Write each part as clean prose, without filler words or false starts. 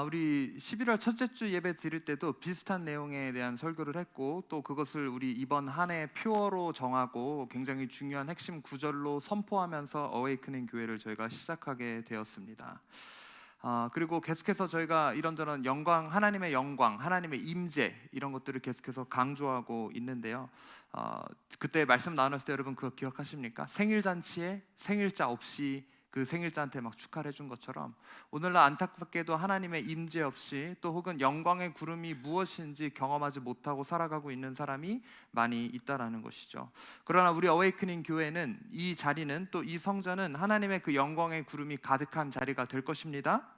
우리 11월 첫째 주 예배 드릴 때도 비슷한 내용에 대한 설교를 했고, 또 그것을 우리 이번 한 해 표어로 정하고 굉장히 중요한 핵심 구절로 선포하면서 어웨이크닝 교회를 저희가 시작하게 되었습니다. 그리고 계속해서 저희가 이런저런 영광, 하나님의 영광, 하나님의 임재 이런 것들을 계속해서 강조하고 있는데요. 그때 말씀 나눴을 때 여러분 그거 기억하십니까? 생일 잔치에 생일자 없이 그 생일자한테 막 축하를 해준 것처럼 오늘날 안타깝게도 하나님의 임재 없이 또 혹은 영광의 구름이 무엇인지 경험하지 못하고 살아가고 있는 사람이 많이 있다라는 것이죠. 그러나 우리 어웨이크닝 교회는 이 자리는 또 이 성전은 하나님의 그 영광의 구름이 가득한 자리가 될 것입니다.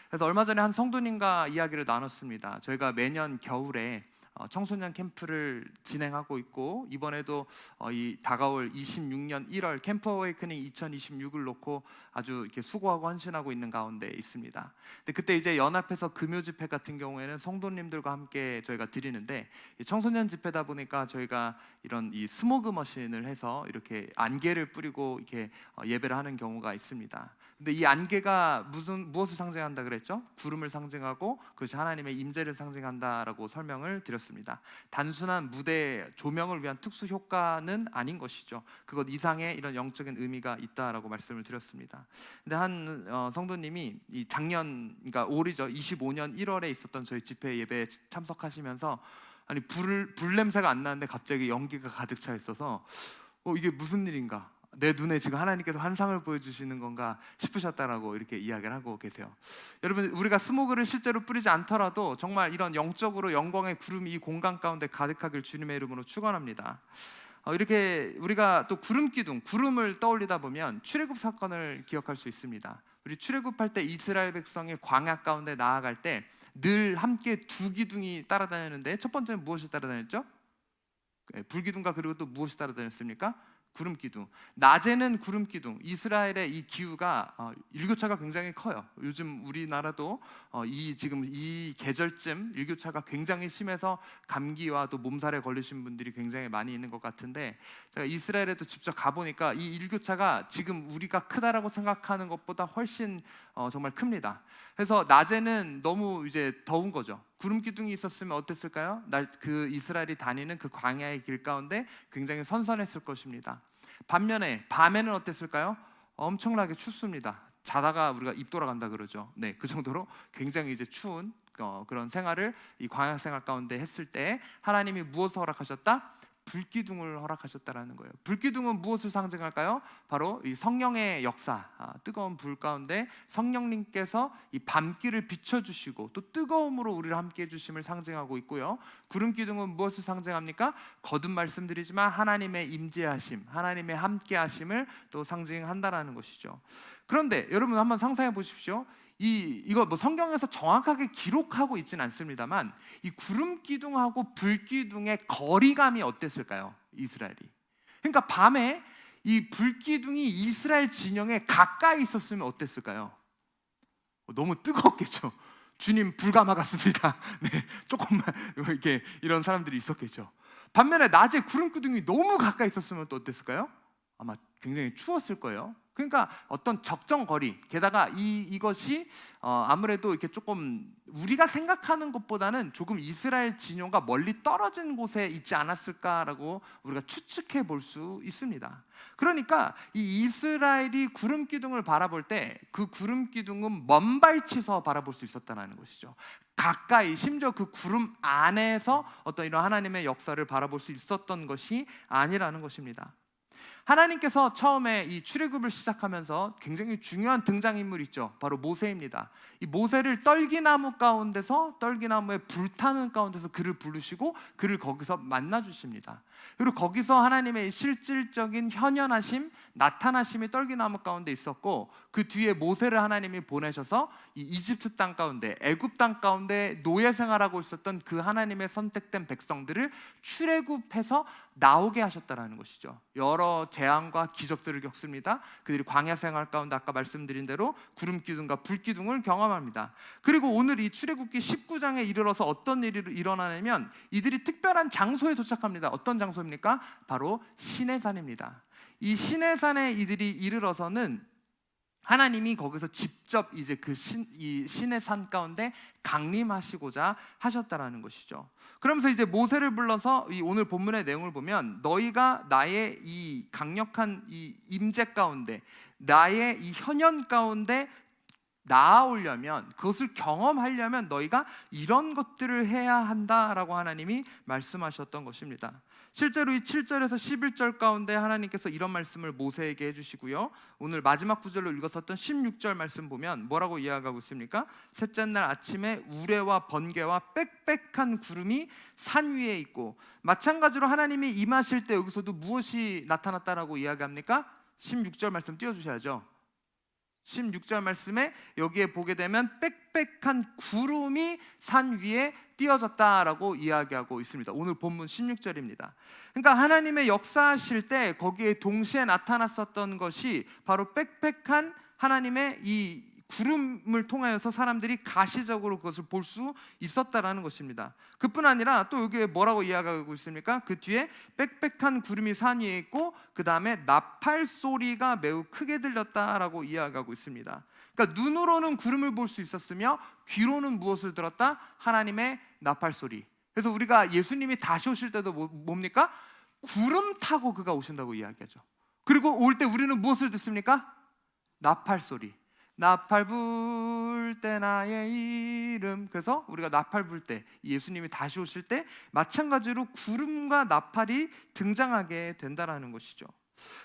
그래서 얼마 전에 한 성도님과 이야기를 나눴습니다. 저희가 매년 겨울에 청소년 캠프를 진행하고 있고, 이번에도 이 다가올 26년 1월 캠프 어웨이크닝 2026을 놓고 아주 이렇게 수고하고 헌신하고 있는 가운데 있습니다. 근데 그때 이제 연합해서 금요 집회 같은 경우에는 성도님들과 함께 저희가 드리는데, 청소년 집회다 보니까 저희가 이런 이 스모그 머신을 해서 이렇게 안개를 뿌리고 이렇게 예배를 하는 경우가 있습니다. 근데 이 안개가 무엇을 상징한다 그랬죠? 구름을 상징하고 그것이 하나님의 임재를 상징한다라고 설명을 드렸습니다. 단순한 무대 조명을 위한 특수 효과는 아닌 것이죠. 그것 이상의 이런 영적인 의미가 있다라고 말씀을 드렸습니다. 근데 한 성도님이 이 작년, 그러니까 올이죠, 25년 1월에 있었던 저희 집회 예배에 참석하시면서 아니 불 냄새가 안 나는데 갑자기 연기가 가득 차 있어서 이게 무슨 일인가? 내 눈에 지금 하나님께서 환상을 보여주시는 건가 싶으셨다라고 이렇게 이야기를 하고 계세요. 여러분, 우리가 스모그를 실제로 뿌리지 않더라도 정말 이런 영적으로 영광의 구름이 이 공간 가운데 가득하길 주님의 이름으로 축원합니다. 이렇게 우리가 또 구름 기둥, 구름을 떠올리다 보면 출애굽 사건을 기억할 수 있습니다. 우리 출애굽할 때 이스라엘 백성이 광야 가운데 나아갈 때 늘 함께 두 기둥이 따라다녔는데, 첫 번째는 무엇이 따라다녔죠? 불기둥과 그리고 또 무엇이 따라다녔습니까? 구름 기둥. 낮에는 구름 기둥. 이스라엘의 이 기후가 일교차가 굉장히 커요. 요즘 우리나라도 지금 이 계절쯤 일교차가 굉장히 심해서 감기와 또 몸살에 걸리신 분들이 굉장히 많이 있는 것 같은데, 제가 이스라엘에도 직접 가보니까 이 일교차가 지금 우리가 크다라고 생각하는 것보다 훨씬 정말 큽니다. 그래서 낮에는 너무 이제 더운 거죠. 구름 기둥이 있었으면 어땠을까요? 그 이스라엘이 다니는 그 광야의 길 가운데 굉장히 선선했을 것입니다. 반면에 밤에는 어땠을까요? 엄청나게 춥습니다. 자다가 우리가 입 돌아간다 그러죠. 네, 그 정도로 굉장히 이제 추운 그런 생활을 이 광야 생활 가운데 했을 때 하나님이 무엇을 허락하셨다? 불기둥을 허락하셨다라는 거예요. 불기둥은 무엇을 상징할까요? 바로 이 성령의 역사, 뜨거운 불 가운데 성령님께서 이 밤길을 비춰주시고 또 뜨거움으로 우리를 함께 해주심을 상징하고 있고요. 구름기둥은 무엇을 상징합니까? 거듭 말씀드리지만 하나님의 임재하심, 하나님의 함께하심을 또 상징한다라는 것이죠. 그런데 여러분 한번 상상해 보십시오. 이거 뭐 성경에서 정확하게 기록하고 있진 않습니다만, 이 구름 기둥하고 불 기둥의 거리감이 어땠을까요? 이스라엘이. 그러니까 밤에 이 불 기둥이 이스라엘 진영에 가까이 있었으면 어땠을까요? 너무 뜨겁겠죠. 주님 불 감아갔습니다. 네, 조금만 이렇게 이런 사람들이 있었겠죠. 반면에 낮에 구름 기둥이 너무 가까이 있었으면 또 어땠을까요? 아마 굉장히 추웠을 거예요. 그러니까 어떤 적정 거리, 게다가 이것이 아무래도 이렇게 조금 우리가 생각하는 것보다는 조금 이스라엘 진영과 멀리 떨어진 곳에 있지 않았을까라고 우리가 추측해 볼 수 있습니다. 그러니까 이 이스라엘이 구름 기둥을 바라볼 때 그 구름 기둥은 먼 발치서 바라볼 수 있었다는 것이죠. 가까이, 심지어 그 구름 안에서 어떤 이런 하나님의 역사를 바라볼 수 있었던 것이 아니라는 것입니다. 하나님께서 처음에 이 출애굽을 시작하면서 굉장히 중요한 등장인물이 있죠. 바로 모세입니다. 이 모세를 떨기나무 가운데서, 떨기나무에 불타는 가운데서 그를 부르시고 그를 거기서 만나 주십니다. 그리고 거기서 하나님의 실질적인 현현하심, 나타나심이 떨기나무 가운데 있었고, 그 뒤에 모세를 하나님이 보내셔서 이 이집트 땅 가운데, 애굽 땅 가운데 노예 생활하고 있었던 그 하나님의 선택된 백성들을 출애굽해서 나오게 하셨다라는 것이죠. 여러 재앙과 기적들을 겪습니다. 그들이 광야 생활 가운데 아까 말씀드린 대로 구름 기둥과 불 기둥을 경험합니다. 그리고 오늘 이 출애굽기 19장에 이르러서 어떤 일이 일어나냐면, 이들이 특별한 장소에 도착합니다. 어떤 장소입니까? 바로 시내산입니다. 이 시내산에 이들이 이르러서는 하나님이 거기서 직접 이제 이 신의 산 가운데 강림하시고자 하셨다라는 것이죠. 그러면서 이제 모세를 불러서 이 오늘 본문의 내용을 보면 너희가 나의 이 강력한 이 임재 가운데, 나의 이 현현 가운데 나아오려면, 그것을 경험하려면 너희가 이런 것들을 해야 한다라고 하나님이 말씀하셨던 것입니다. 실제로 이 7절에서 11절 가운데 하나님께서 이런 말씀을 모세에게 해주시고요, 오늘 마지막 구절로 읽었었던 16절 말씀 보면 뭐라고 이야기하고 있습니까? 셋째 날 아침에 우레와 번개와 빽빽한 구름이 산 위에 있고, 마찬가지로 하나님이 임하실 때 여기서도 무엇이 나타났다라고 이야기합니까? 16절 말씀 띄워주셔야죠. 16절 말씀에 여기에 보게 되면 빽빽한 구름이 산 위에 띄어졌다라고 이야기하고 있습니다. 오늘 본문 16절입니다. 그러니까 하나님의 역사하실 때 거기에 동시에 나타났었던 것이 바로 빽빽한 하나님의 이 구름을 통하여서 사람들이 가시적으로 그것을 볼 수 있었다라는 것입니다. 그뿐 아니라 또 여기에 뭐라고 이야기하고 있습니까? 그 뒤에 빽빽한 구름이 산 위에 있고, 그 다음에 나팔 소리가 매우 크게 들렸다라고 이야기하고 있습니다. 그러니까 눈으로는 구름을 볼 수 있었으며 귀로는 무엇을 들었다? 하나님의 나팔 소리. 그래서 우리가 예수님이 다시 오실 때도 뭡니까? 구름 타고 그가 오신다고 이야기하죠. 그리고 올 때 우리는 무엇을 듣습니까? 나팔 소리. 나팔 불 때 나의 이름. 그래서 우리가 나팔 불 때, 예수님이 다시 오실 때 마찬가지로 구름과 나팔이 등장하게 된다라는 것이죠.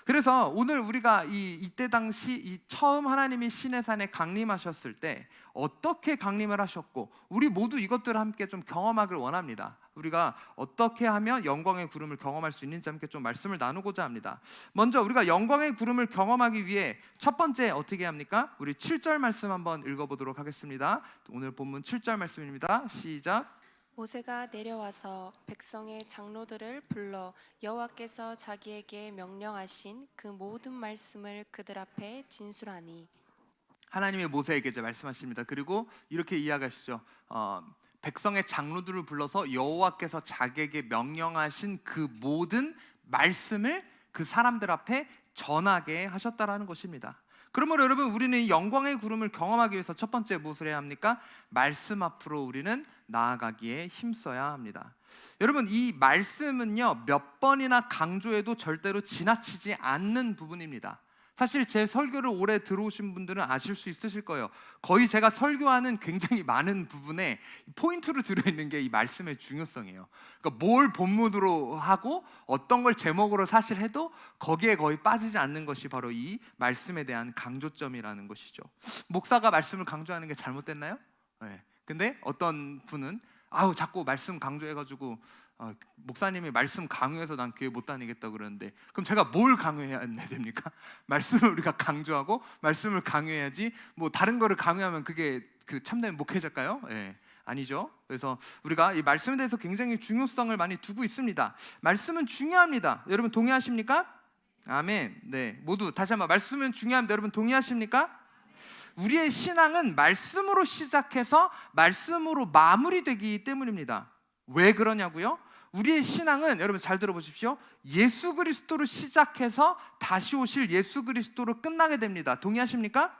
그래서 오늘 우리가 이때 당시 이 처음 하나님이 시내 산에 강림하셨을 때 어떻게 강림을 하셨고, 우리 모두 이것들을 함께 좀 경험하길 원합니다. 우리가 어떻게 하면 영광의 구름을 경험할 수 있는지 함께 좀 말씀을 나누고자 합니다. 먼저 우리가 영광의 구름을 경험하기 위해 첫 번째 어떻게 합니까? 우리 7절 말씀 한번 읽어보도록 하겠습니다. 오늘 본문 7절 말씀입니다. 시작. 모세가 내려와서 백성의 장로들을 불러 여호와께서 자기에게 명령하신 그 모든 말씀을 그들 앞에 진술하니. 하나님의 모세에게 이제 말씀하십니다. 그리고 이렇게 이야기하시죠. 백성의 장로들을 불러서 여호와께서 자기에게 명령하신 그 모든 말씀을 그 사람들 앞에 전하게 하셨다라는 것입니다. 그러므로 여러분, 우리는 이 영광의 구름을 경험하기 위해서 첫 번째 무엇을 해야 합니까? 말씀 앞으로 우리는 나아가기에 힘써야 합니다. 여러분, 이 말씀은요, 몇 번이나 강조해도 절대로 지나치지 않는 부분입니다. 사실 제 설교를 오래 들어오신 분들은 아실 수 있으실 거예요. 거의 제가 설교하는 굉장히 많은 부분에 포인트로 들어있는 게 이 말씀의 중요성이에요. 그러니까 뭘 본문으로 하고 어떤 걸 제목으로 사실 해도 거기에 거의 빠지지 않는 것이 바로 이 말씀에 대한 강조점이라는 것이죠. 목사가 말씀을 강조하는 게 잘못됐나요? 네. 근데 어떤 분은 자꾸 말씀 강조해가지고 목사님이 말씀 강요해서 난 교회 못 다니겠다 그러는데, 그럼 제가 뭘 강요해야 됩니까? 말씀을 우리가 강조하고 말씀을 강요해야지, 뭐 다른 거를 강요하면 그게 그 참된 목회자일까요? 아니죠. 그래서 우리가 이 말씀에 대해서 굉장히 중요성을 많이 두고 있습니다. 말씀은 중요합니다. 여러분 동의하십니까? 아멘. 네, 모두 다시 한번, 말씀은 중요합니다. 여러분 동의하십니까? 우리의 신앙은 말씀으로 시작해서 말씀으로 마무리되기 때문입니다. 왜 그러냐고요? 우리의 신앙은, 여러분 잘 들어보십시오, 예수 그리스도로 시작해서 다시 오실 예수 그리스도로 끝나게 됩니다. 동의하십니까?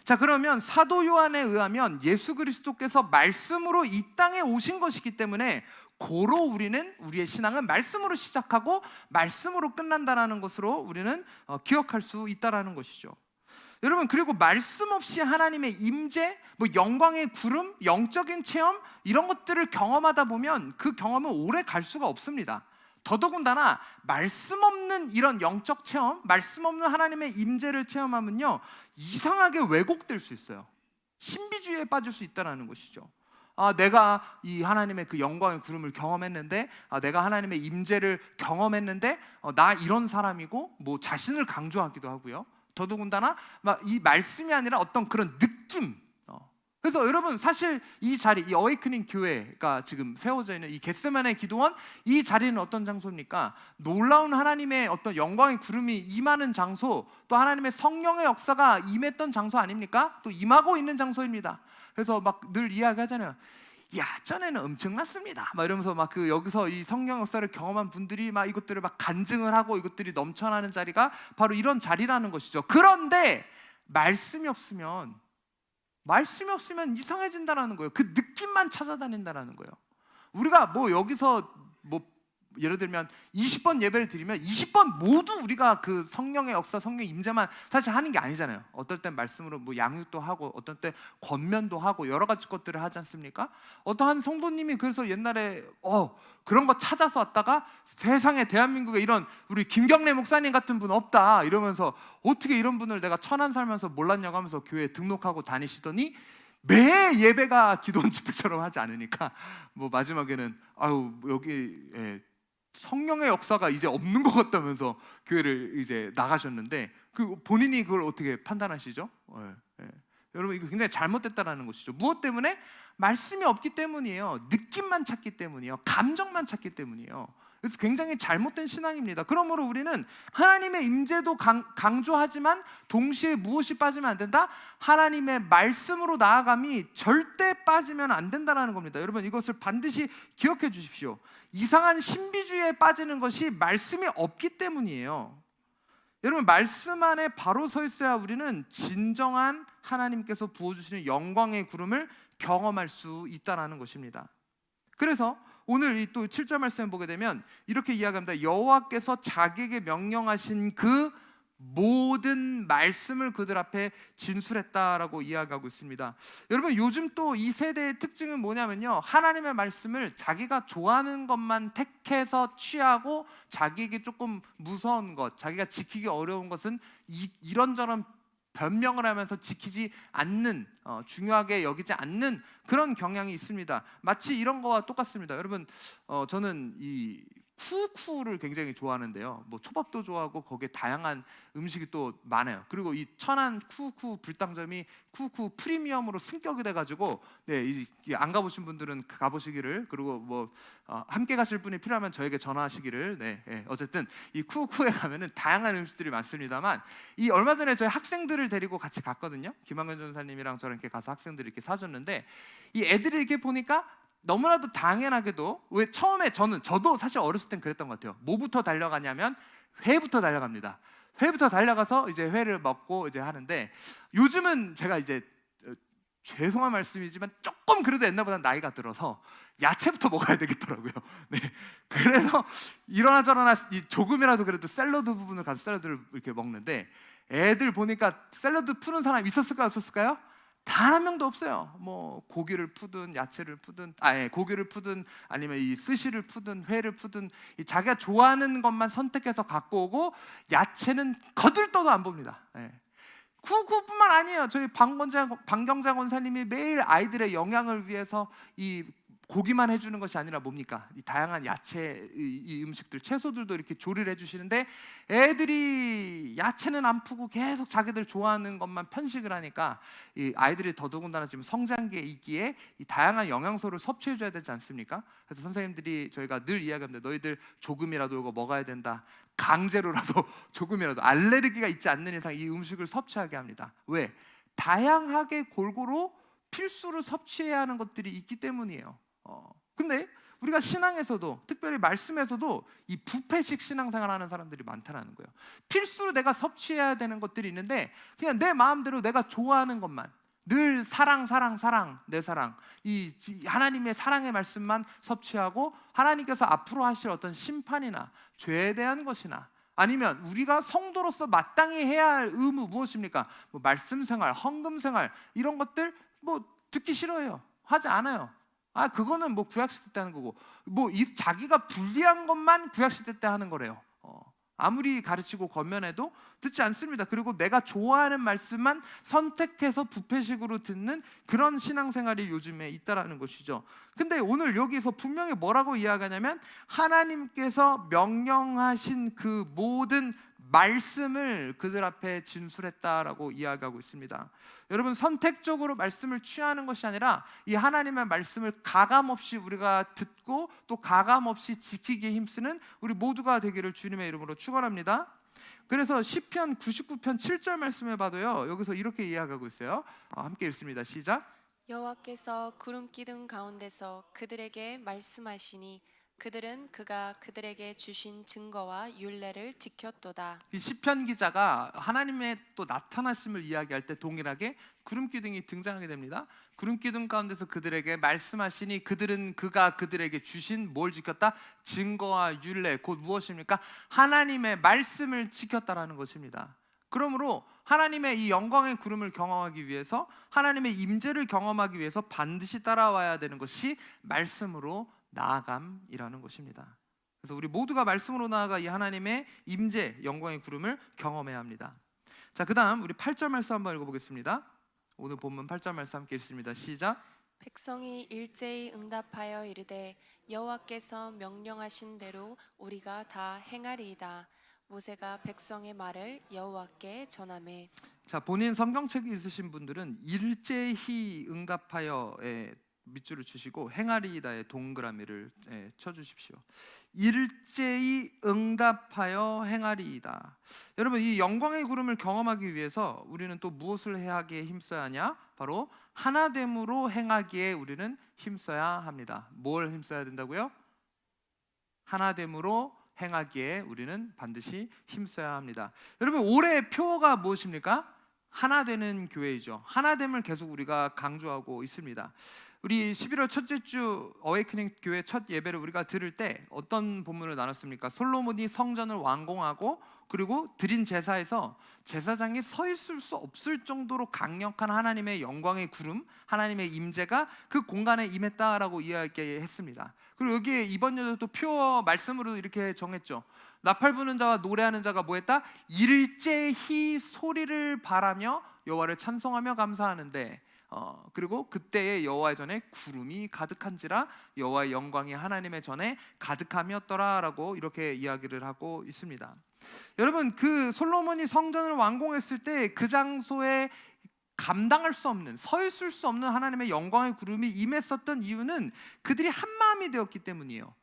자, 그러면 사도 요한에 의하면 예수 그리스도께서 말씀으로 이 땅에 오신 것이기 때문에 고로 우리의 신앙은 말씀으로 시작하고 말씀으로 끝난다는 것으로 우리는 기억할 수 있다는 것이죠. 여러분, 그리고 말씀 없이 하나님의 임재, 영광의 구름, 영적인 체험, 이런 것들을 경험하다 보면 그 경험은 오래 갈 수가 없습니다. 더더군다나 말씀 없는 이런 영적 체험, 말씀 없는 하나님의 임재를 체험하면요, 이상하게 왜곡될 수 있어요. 신비주의에 빠질 수 있다는 것이죠. 내가 이 하나님의 그 영광의 구름을 경험했는데, 내가 하나님의 임재를 경험했는데, 나 이런 사람이고, 뭐 자신을 강조하기도 하고요. 더더군다나 이 말씀이 아니라 어떤 그런 느낌. 그래서 여러분, 사실 이 자리, 이 어웨이크닝 교회가 지금 세워져 있는 이 겟세마네 기도원, 이 자리는 어떤 장소입니까? 놀라운 하나님의 어떤 영광의 구름이 임하는 장소, 또 하나님의 성령의 역사가 임했던 장소 아닙니까? 또 임하고 있는 장소입니다. 그래서 막 늘 이야기하잖아요. 야, 전에는 엄청났습니다. 이러면서 그 여기서 이 성령 역사를 경험한 분들이 이것들을 간증을 하고 이것들이 넘쳐나는 자리가 바로 이런 자리라는 것이죠. 그런데 말씀이 없으면 이상해진다라는 거예요. 그 느낌만 찾아다닌다라는 거예요. 우리가 뭐 여기서 뭐 예를 들면 20번 예배를 드리면 20번 모두 우리가 그 성령의 역사, 성령의 임재만 사실 하는 게 아니잖아요. 어떨 땐 말씀으로 뭐 양육도 하고, 어떤 때 권면도 하고 여러 가지 것들을 하지 않습니까? 어떠한 성도님이 그래서 옛날에 그런 거 찾아서 왔다가 세상에 대한민국에 이런 우리 김경래 목사님 같은 분 없다 이러면서 어떻게 이런 분을 내가 천안 살면서 몰랐냐고 하면서 교회에 등록하고 다니시더니 매 예배가 기도원 집회처럼 하지 않으니까 뭐 마지막에는 여기 성령의 역사가 이제 없는 것 같다면서 교회를 이제 나가셨는데 그 본인이 그걸 어떻게 판단하시죠? 여러분 이거 굉장히 잘못됐다라는 것이죠. 무엇 때문에? 말씀이 없기 때문이에요. 느낌만 찾기 때문이에요. 감정만 찾기 때문이에요. 그래서 굉장히 잘못된 신앙입니다. 그러므로 우리는 하나님의 임재도 강조하지만 동시에 무엇이 빠지면 안 된다? 하나님의 말씀으로 나아감이 절대 빠지면 안 된다는 겁니다. 여러분 이것을 반드시 기억해 주십시오. 이상한 신비주의에 빠지는 것이 말씀이 없기 때문이에요. 여러분 말씀 안에 바로 서 있어야 우리는 진정한 하나님께서 부어주시는 영광의 구름을 경험할 수 있다는 것입니다. 그래서 오늘 이 또 7절 말씀을 보게 되면 이렇게 이야기합니다. 여호와께서 자기에게 명령하신 그 모든 말씀을 그들 앞에 진술했다라고 이야기하고 있습니다. 여러분 요즘 또 이 세대의 특징은 뭐냐면요, 하나님의 말씀을 자기가 좋아하는 것만 택해서 취하고 자기에게 조금 무서운 것, 자기가 지키기 어려운 것은 이런저런 변명을 하면서 지키지 않는, 중요하게 여기지 않는 그런 경향이 있습니다. 마치 이런 거와 똑같습니다. 여러분 저는 이 쿠쿠를 굉장히 좋아하는데요. 뭐 초밥도 좋아하고 거기에 다양한 음식이 또 많아요. 그리고 이 천안 쿠쿠 불당점이 쿠쿠 프리미엄으로 승격이 돼가지고 안 가보신 분들은 가보시기를, 그리고 뭐 함께 가실 분이 필요하면 저에게 전화하시기를. 어쨌든 이 쿠쿠에 가면은 다양한 음식들이 많습니다만 이 얼마 전에 저희 학생들을 데리고 같이 갔거든요. 김학현 전사님이랑 저랑 이렇게 가서 학생들이 이렇게 사줬는데 이 애들이 이렇게 보니까 너무나도 당연하게도, 왜 처음에 저도 사실 어렸을 땐 그랬던 것 같아요. 뭐부터 달려가냐면 회부터 달려갑니다. 회부터 달려가서 이제 회를 먹고 이제 하는데, 요즘은 제가 이제 죄송한 말씀이지만 조금 그래도 옛날보다 나이가 들어서 야채부터 먹어야 되겠더라고요. 그래서 이러나 저러나 조금이라도 그래도 샐러드 부분을 가서 샐러드를 이렇게 먹는데, 애들 보니까 샐러드 푸는 사람 있었을까요, 없었을까요? 단 한 명도 없어요. 뭐 고기를 푸든 야채를 푸든, 고기를 푸든 아니면 이 스시를 푸든 회를 푸든 자기가 좋아하는 것만 선택해서 갖고 오고, 야채는 거들떠도 안 봅니다. 쿠쿠뿐만 아니에요. 저희 방경자 권사님이 매일 아이들의 영양을 위해서 이 고기만 해주는 것이 아니라 뭡니까? 이 다양한 야채, 이 음식들, 채소들도 이렇게 조리를 해주시는데, 애들이 야채는 안 푸고 계속 자기들 좋아하는 것만 편식을 하니까 이 아이들이 더더군다나 지금 성장기에 있기에 이 다양한 영양소를 섭취해줘야 되지 않습니까? 그래서 선생님들이 저희가 늘 이야기합니다. 너희들 조금이라도 이거 먹어야 된다. 강제로라도 조금이라도, 알레르기가 있지 않는 이상 이 음식을 섭취하게 합니다. 왜? 다양하게 골고루 필수로 섭취해야 하는 것들이 있기 때문이에요. 근데 우리가 신앙에서도, 특별히 말씀에서도 이 부패식 신앙생활하는 사람들이 많다라는 거예요. 필수로 내가 섭취해야 되는 것들이 있는데 그냥 내 마음대로 내가 좋아하는 것만, 늘 사랑 내 사랑, 이 하나님의 사랑의 말씀만 섭취하고, 하나님께서 앞으로 하실 어떤 심판이나 죄에 대한 것이나, 아니면 우리가 성도로서 마땅히 해야 할 의무 무엇입니까? 뭐 말씀 생활, 헌금 생활, 이런 것들 뭐 듣기 싫어해요. 하지 않아요. 그거는 뭐 구약시대 때 하는 거고, 뭐 자기가 불리한 것만 구약시대 때 하는 거래요. 아무리 가르치고 권면해도 듣지 않습니다. 그리고 내가 좋아하는 말씀만 선택해서 부패식으로 듣는 그런 신앙생활이 요즘에 있다라는 것이죠. 근데 오늘 여기서 분명히 뭐라고 이야기하냐면, 하나님께서 명령하신 그 모든 말씀을 그들 앞에 진술했다라고 이야기하고 있습니다. 여러분, 선택적으로 말씀을 취하는 것이 아니라 이 하나님의 말씀을 가감없이 우리가 듣고 또 가감없이 지키기에 힘쓰는 우리 모두가 되기를 주님의 이름으로 축원합니다. 그래서 시편 99편 7절 말씀을 봐도요, 여기서 이렇게 이야기하고 있어요. 함께 읽습니다. 시작. 여호와께서 구름 기둥 가운데서 그들에게 말씀하시니 그들은 그가 그들에게 주신 증거와 율례를 지켰도다. 이 시편 기자가 하나님의 또 나타나심을 이야기할 때 동일하게 구름 기둥이 등장하게 됩니다. 구름 기둥 가운데서 그들에게 말씀하시니 그들은 그가 그들에게 주신 뭘 지켰다? 증거와 율례, 곧 무엇입니까? 하나님의 말씀을 지켰다라는 것입니다. 그러므로 하나님의 이 영광의 구름을 경험하기 위해서, 하나님의 임재를 경험하기 위해서 반드시 따라와야 되는 것이 말씀으로 나아감이라는 것입니다. 그래서 우리 모두가 말씀으로 나아가 이 하나님의 임재, 영광의 구름을 경험해야 합니다. 자, 그다음 우리 8절 말씀 한번 읽어보겠습니다. 오늘 본문 8절 말씀 함께 읽습니다. 시작. 백성이 일제히 응답하여 이르되 여호와께서 명령하신 대로 우리가 다 행하리이다. 모세가 백성의 말을 여호와께 전하매. 자, 본인 성경책이 있으신 분들은 일제히 응답하여에 밑줄을 치시고 행하리이다의 동그라미를 쳐주십시오. 일제히 응답하여 행하리이다. 여러분, 이 영광의 구름을 경험하기 위해서 우리는 또 무엇을 해야기에 힘써야 하냐? 바로 하나됨으로 행하기에 우리는 힘써야 합니다. 뭘 힘써야 된다고요? 하나됨으로 행하기에 우리는 반드시 힘써야 합니다. 여러분, 올해의 표어가 무엇입니까? 하나 되는 교회이죠. 하나됨을 계속 우리가 강조하고 있습니다. 우리 11월 첫째 주 어웨이크닝 교회 첫 예배를 우리가 들을 때 어떤 본문을 나눴습니까? 솔로몬이 성전을 완공하고 그리고 드린 제사에서 제사장이 서 있을 수 없을 정도로 강력한 하나님의 영광의 구름, 하나님의 임재가 그 공간에 임했다라고 이야기했습니다. 그리고 여기에 이번 여도 표어 말씀으로 이렇게 정했죠. 나팔 부는 자와 노래하는 자가 뭐했다? 일제히 소리를 바라며 여호와를 찬송하며 감사하는데, 그리고 그때의 여호와의 전에 구름이 가득한지라 여호와의 영광이 하나님의 전에 가득함이었더라라고 이렇게 이야기를 하고 있습니다. 여러분, 그 솔로몬이 성전을 완공했을 때 그 장소에 감당할 수 없는, 서 있을 수 없는 하나님의 영광의 구름이 임했었던 이유는 그들이 한 마음이 되었기 때문이에요.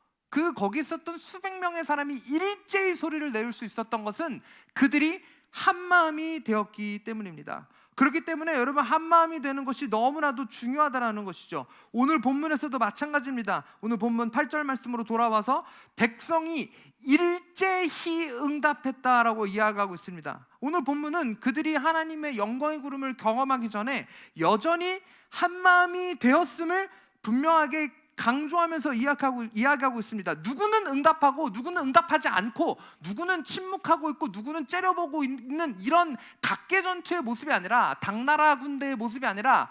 거기 있었던 수백 명의 사람이 일제히 소리를 내올 수 있었던 것은 그들이 한 마음이 되었기 때문입니다. 그렇기 때문에 여러분, 한 마음이 되는 것이 너무나도 중요하다라는 것이죠. 오늘 본문에서도 마찬가지입니다. 오늘 본문 8절 말씀으로 돌아와서 백성이 일제히 응답했다라고 이야기하고 있습니다. 오늘 본문은 그들이 하나님의 영광의 구름을 경험하기 전에 여전히 한 마음이 되었음을 분명하게 강조하면서 이야기하고 있습니다. 누구는 응답하고 누구는 응답하지 않고, 누구는 침묵하고 있고 누구는 째려보고 있는 이런 각계전투의 모습이 아니라, 당나라 군대의 모습이 아니라,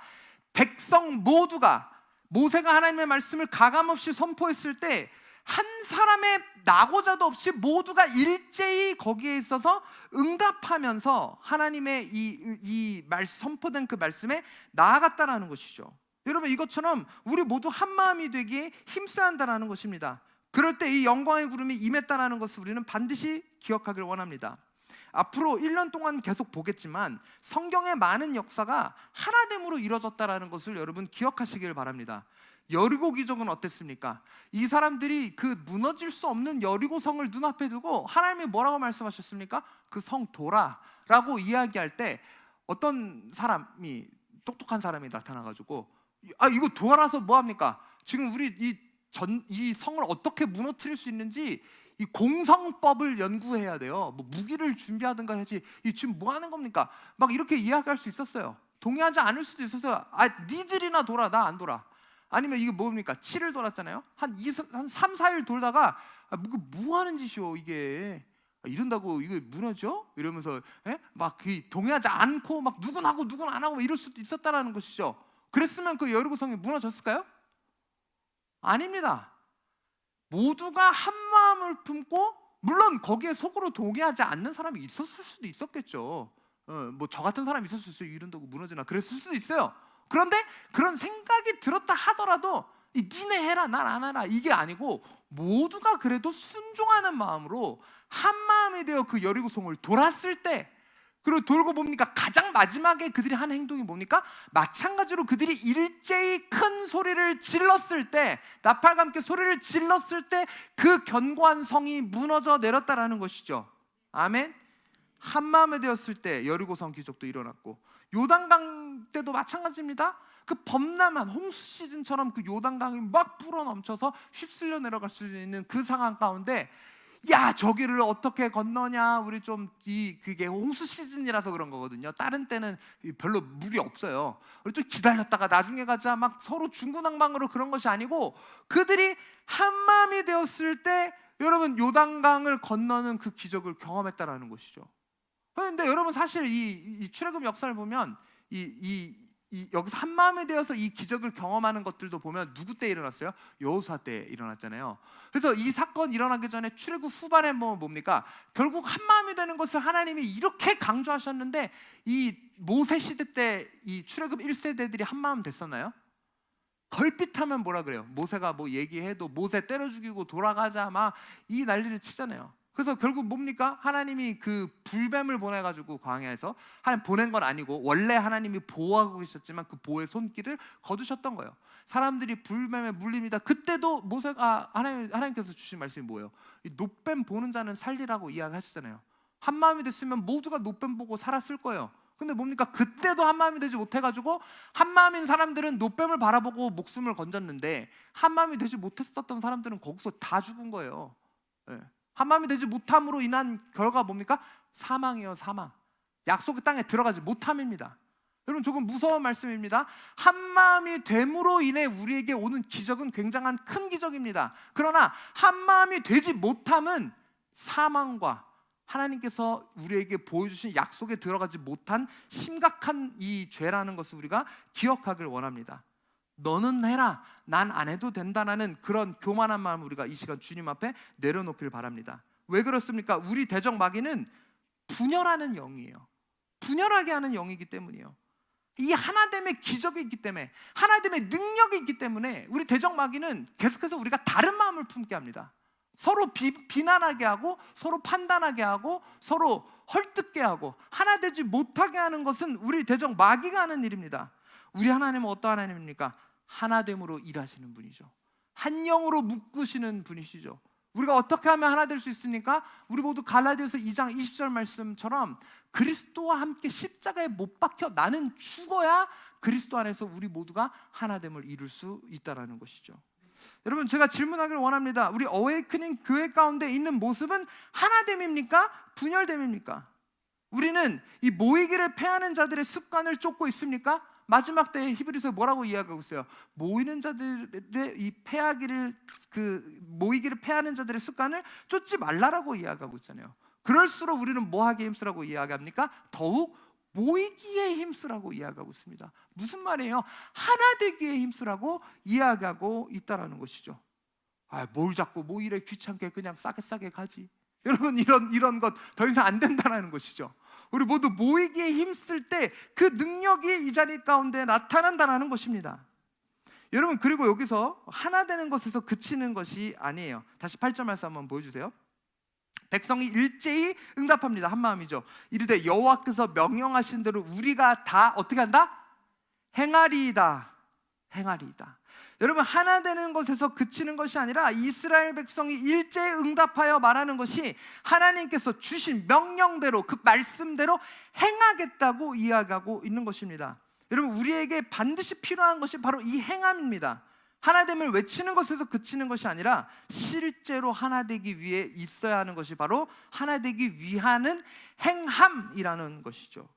백성 모두가 모세가 하나님의 말씀을 가감없이 선포했을 때 한 사람의 낙오자도 없이 모두가 일제히 거기에 있어서 응답하면서 하나님의 선포된 그 말씀에 나아갔다라는 것이죠. 여러분, 이것처럼 우리 모두 한 마음이 되기에 힘써야 한다는 것입니다. 그럴 때 이 영광의 구름이 임했다는 것을 우리는 반드시 기억하길 원합니다. 앞으로 1년 동안 계속 보겠지만 성경의 많은 역사가 하나됨으로 이루어졌다는 것을 여러분 기억하시길 바랍니다. 여리고 기적은 어땠습니까? 이 사람들이 그 무너질 수 없는 여리고성을 눈앞에 두고 하나님이 뭐라고 말씀하셨습니까? 그 성 도라라고 이야기할 때 어떤 사람이, 똑똑한 사람이 나타나가지고 이거 도와라서 뭐합니까? 지금 우리 이 성을 어떻게 무너뜨릴 수 있는지 이 공성법을 연구해야 돼요. 뭐 무기를 준비하든가 해야지. 지금 뭐 하는 겁니까? 막 이렇게 이야기할 수 있었어요. 동의하지 않을 수도 있었어요. 니들이나 돌아, 나 안 돌아. 아니면 이게 뭡니까? 7일 돌았잖아요. 한 3, 4일 돌다가 뭐 하는 짓이요 이게? 이런다고 이거 무너져? 이러면서 막 동의하지 않고 막 누군 하고 누군 안 하고 이럴 수도 있었다라는 것이죠. 그랬으면 그 여리고성이 무너졌을까요? 아닙니다. 모두가 한 마음을 품고, 물론 거기에 속으로 동의하지 않는 사람이 있었을 수도 있었겠죠. 뭐 저 같은 사람이 있었을 수 있어요. 이런다고 무너지나 그랬을 수도 있어요. 그런데 그런 생각이 들었다 하더라도 니네 해라 난 안 해라 이게 아니고, 모두가 그래도 순종하는 마음으로 한 마음이 되어 그 여리고성을 돌았을 때, 그리고 돌고 봅니까? 가장 마지막에 그들이 한 행동이 뭡니까? 마찬가지로 그들이 일제히 큰 소리를 질렀을 때, 나팔과 함께 소리를 질렀을 때 그 견고한 성이 무너져 내렸다라는 것이죠. 아멘. 한 마음이 되었을 때 여리고성 기적도 일어났고, 요단강 때도 마찬가지입니다. 그 범람한 홍수 시즌처럼 그 요단강이 막 불어넘쳐서 휩쓸려 내려갈 수 있는 그 상황 가운데 야, 저기를 어떻게 건너냐, 우리 좀 그게 홍수 시즌이라서 그런 거거든요. 다른 때는 별로 물이 없어요. 우리 좀 기다렸다가 나중에 가자, 막 서로 중구난방으로 그런 것이 아니고 그들이 한 마음이 되었을 때 여러분 요단강을 건너는 그 기적을 경험했다라는 것이죠. 그런데 여러분 사실 이 출애굽 역사를 보면 여기서 한 마음이 되어서 이 기적을 경험하는 것들도 보면 누구 때 일어났어요? 여호수아 때 일어났잖아요. 그래서 이 사건 일어나기 전에 출애굽 후반에 뭡니까? 결국 한 마음이 되는 것을 하나님이 이렇게 강조하셨는데 이 모세 시대 때 이 출애굽 1세대들이 한 마음 됐었나요? 걸핏하면 뭐라 그래요? 모세가 뭐 얘기해도 모세 때려 죽이고 돌아가자 막 이 난리를 치잖아요. 그래서 결국 뭡니까? 하나님이 그 불뱀을 보내가지고 광야에서 하나님 보낸 건 아니고 원래 하나님이 보호하고 계셨지만 그 보호의 손길을 거두셨던 거예요. 사람들이 불뱀에 물립니다. 그때도 모세가 하나님께서 주신 말씀이 뭐예요? 이 놋뱀 보는 자는 살리라고 이야기하시잖아요. 한 마음이 됐으면 모두가 놋뱀 보고 살았을 거예요. 근데 뭡니까? 그때도 한 마음이 되지 못해가지고 한 마음인 사람들은 놋뱀을 바라보고 목숨을 건졌는데 한 마음이 되지 못했었던 사람들은 거기서 다 죽은 거예요. 예. 한 마음이 되지 못함으로 인한 결과가 뭡니까? 사망이에요, 사망. 약속의 땅에 들어가지 못함입니다. 여러분 조금 무서운 말씀입니다. 한 마음이 됨으로 인해 우리에게 오는 기적은 굉장한 큰 기적입니다. 그러나 한 마음이 되지 못함은 사망과 하나님께서 우리에게 보여주신 약속에 들어가지 못한 심각한 이 죄라는 것을 우리가 기억하길 원합니다. 너는 해라, 난 안 해도 된다라는 그런 교만한 마음 우리가 이 시간 주님 앞에 내려놓길 바랍니다. 왜 그렇습니까? 우리 대적 마귀는 분열하는 영이에요. 분열하게 하는 영이기 때문이에요. 이 하나됨의 기적이 있기 때문에, 하나됨의 능력이 있기 때문에 우리 대적 마귀는 계속해서 우리가 다른 마음을 품게 합니다. 서로 비난하게 하고 서로 판단하게 하고 서로 헐뜯게 하고 하나 되지 못하게 하는 것은 우리 대적 마귀가 하는 일입니다. 우리 하나님은 어떤 하나님입니까? 하나됨으로 일하시는 분이죠. 한 영으로 묶으시는 분이시죠. 우리가 어떻게 하면 하나 될 수 있습니까? 우리 모두 갈라디아서 2장 20절 말씀처럼 그리스도와 함께 십자가에 못 박혀 나는 죽어야 그리스도 안에서 우리 모두가 하나됨을 이룰 수 있다라는 것이죠. 여러분 제가 질문하기를 원합니다. 우리 어웨이크닝 교회 가운데 있는 모습은 하나됨입니까? 분열됨입니까? 우리는 이 모이기를 패하는 자들의 습관을 쫓고 있습니까? 마지막 때에 히브리서에 뭐라고 이야기하고 있어요? 모이는 자들의 이 모이기를 패하는 자들의 습관을 쫓지 말라라고 이야기하고 있잖아요. 그럴수록 우리는 뭐 하기에 힘쓰라고 이야기합니까? 더욱 모이기에 힘쓰라고 이야기하고 있습니다. 무슨 말이에요? 하나 되기에 힘쓰라고 이야기하고 있다라는 것이죠. 뭘 자꾸 모이래 귀찮게 그냥 싸게 가지. 여러분 이런 것 더 이상 안 된다라는 것이죠. 우리 모두 모이기에 힘쓸 때 그 능력이 이 자리 가운데 나타난다라는 것입니다. 여러분 그리고 여기서 하나 되는 것에서 그치는 것이 아니에요. 다시 8절 말씀 한번 보여주세요. 백성이 일제히 응답합니다. 한 마음이죠. 이르되 여호와께서 명령하신 대로 우리가 다 어떻게 한다? 행하리이다. 여러분 하나 되는 것에서 그치는 것이 아니라 이스라엘 백성이 일제히 응답하여 말하는 것이 하나님께서 주신 명령대로 그 말씀대로 행하겠다고 이야기하고 있는 것입니다. 여러분 우리에게 반드시 필요한 것이 바로 이 행함입니다. 하나됨을 외치는 것에서 그치는 것이 아니라 실제로 하나 되기 위해 있어야 하는 것이 바로 하나 되기 위하는 행함이라는 것이죠.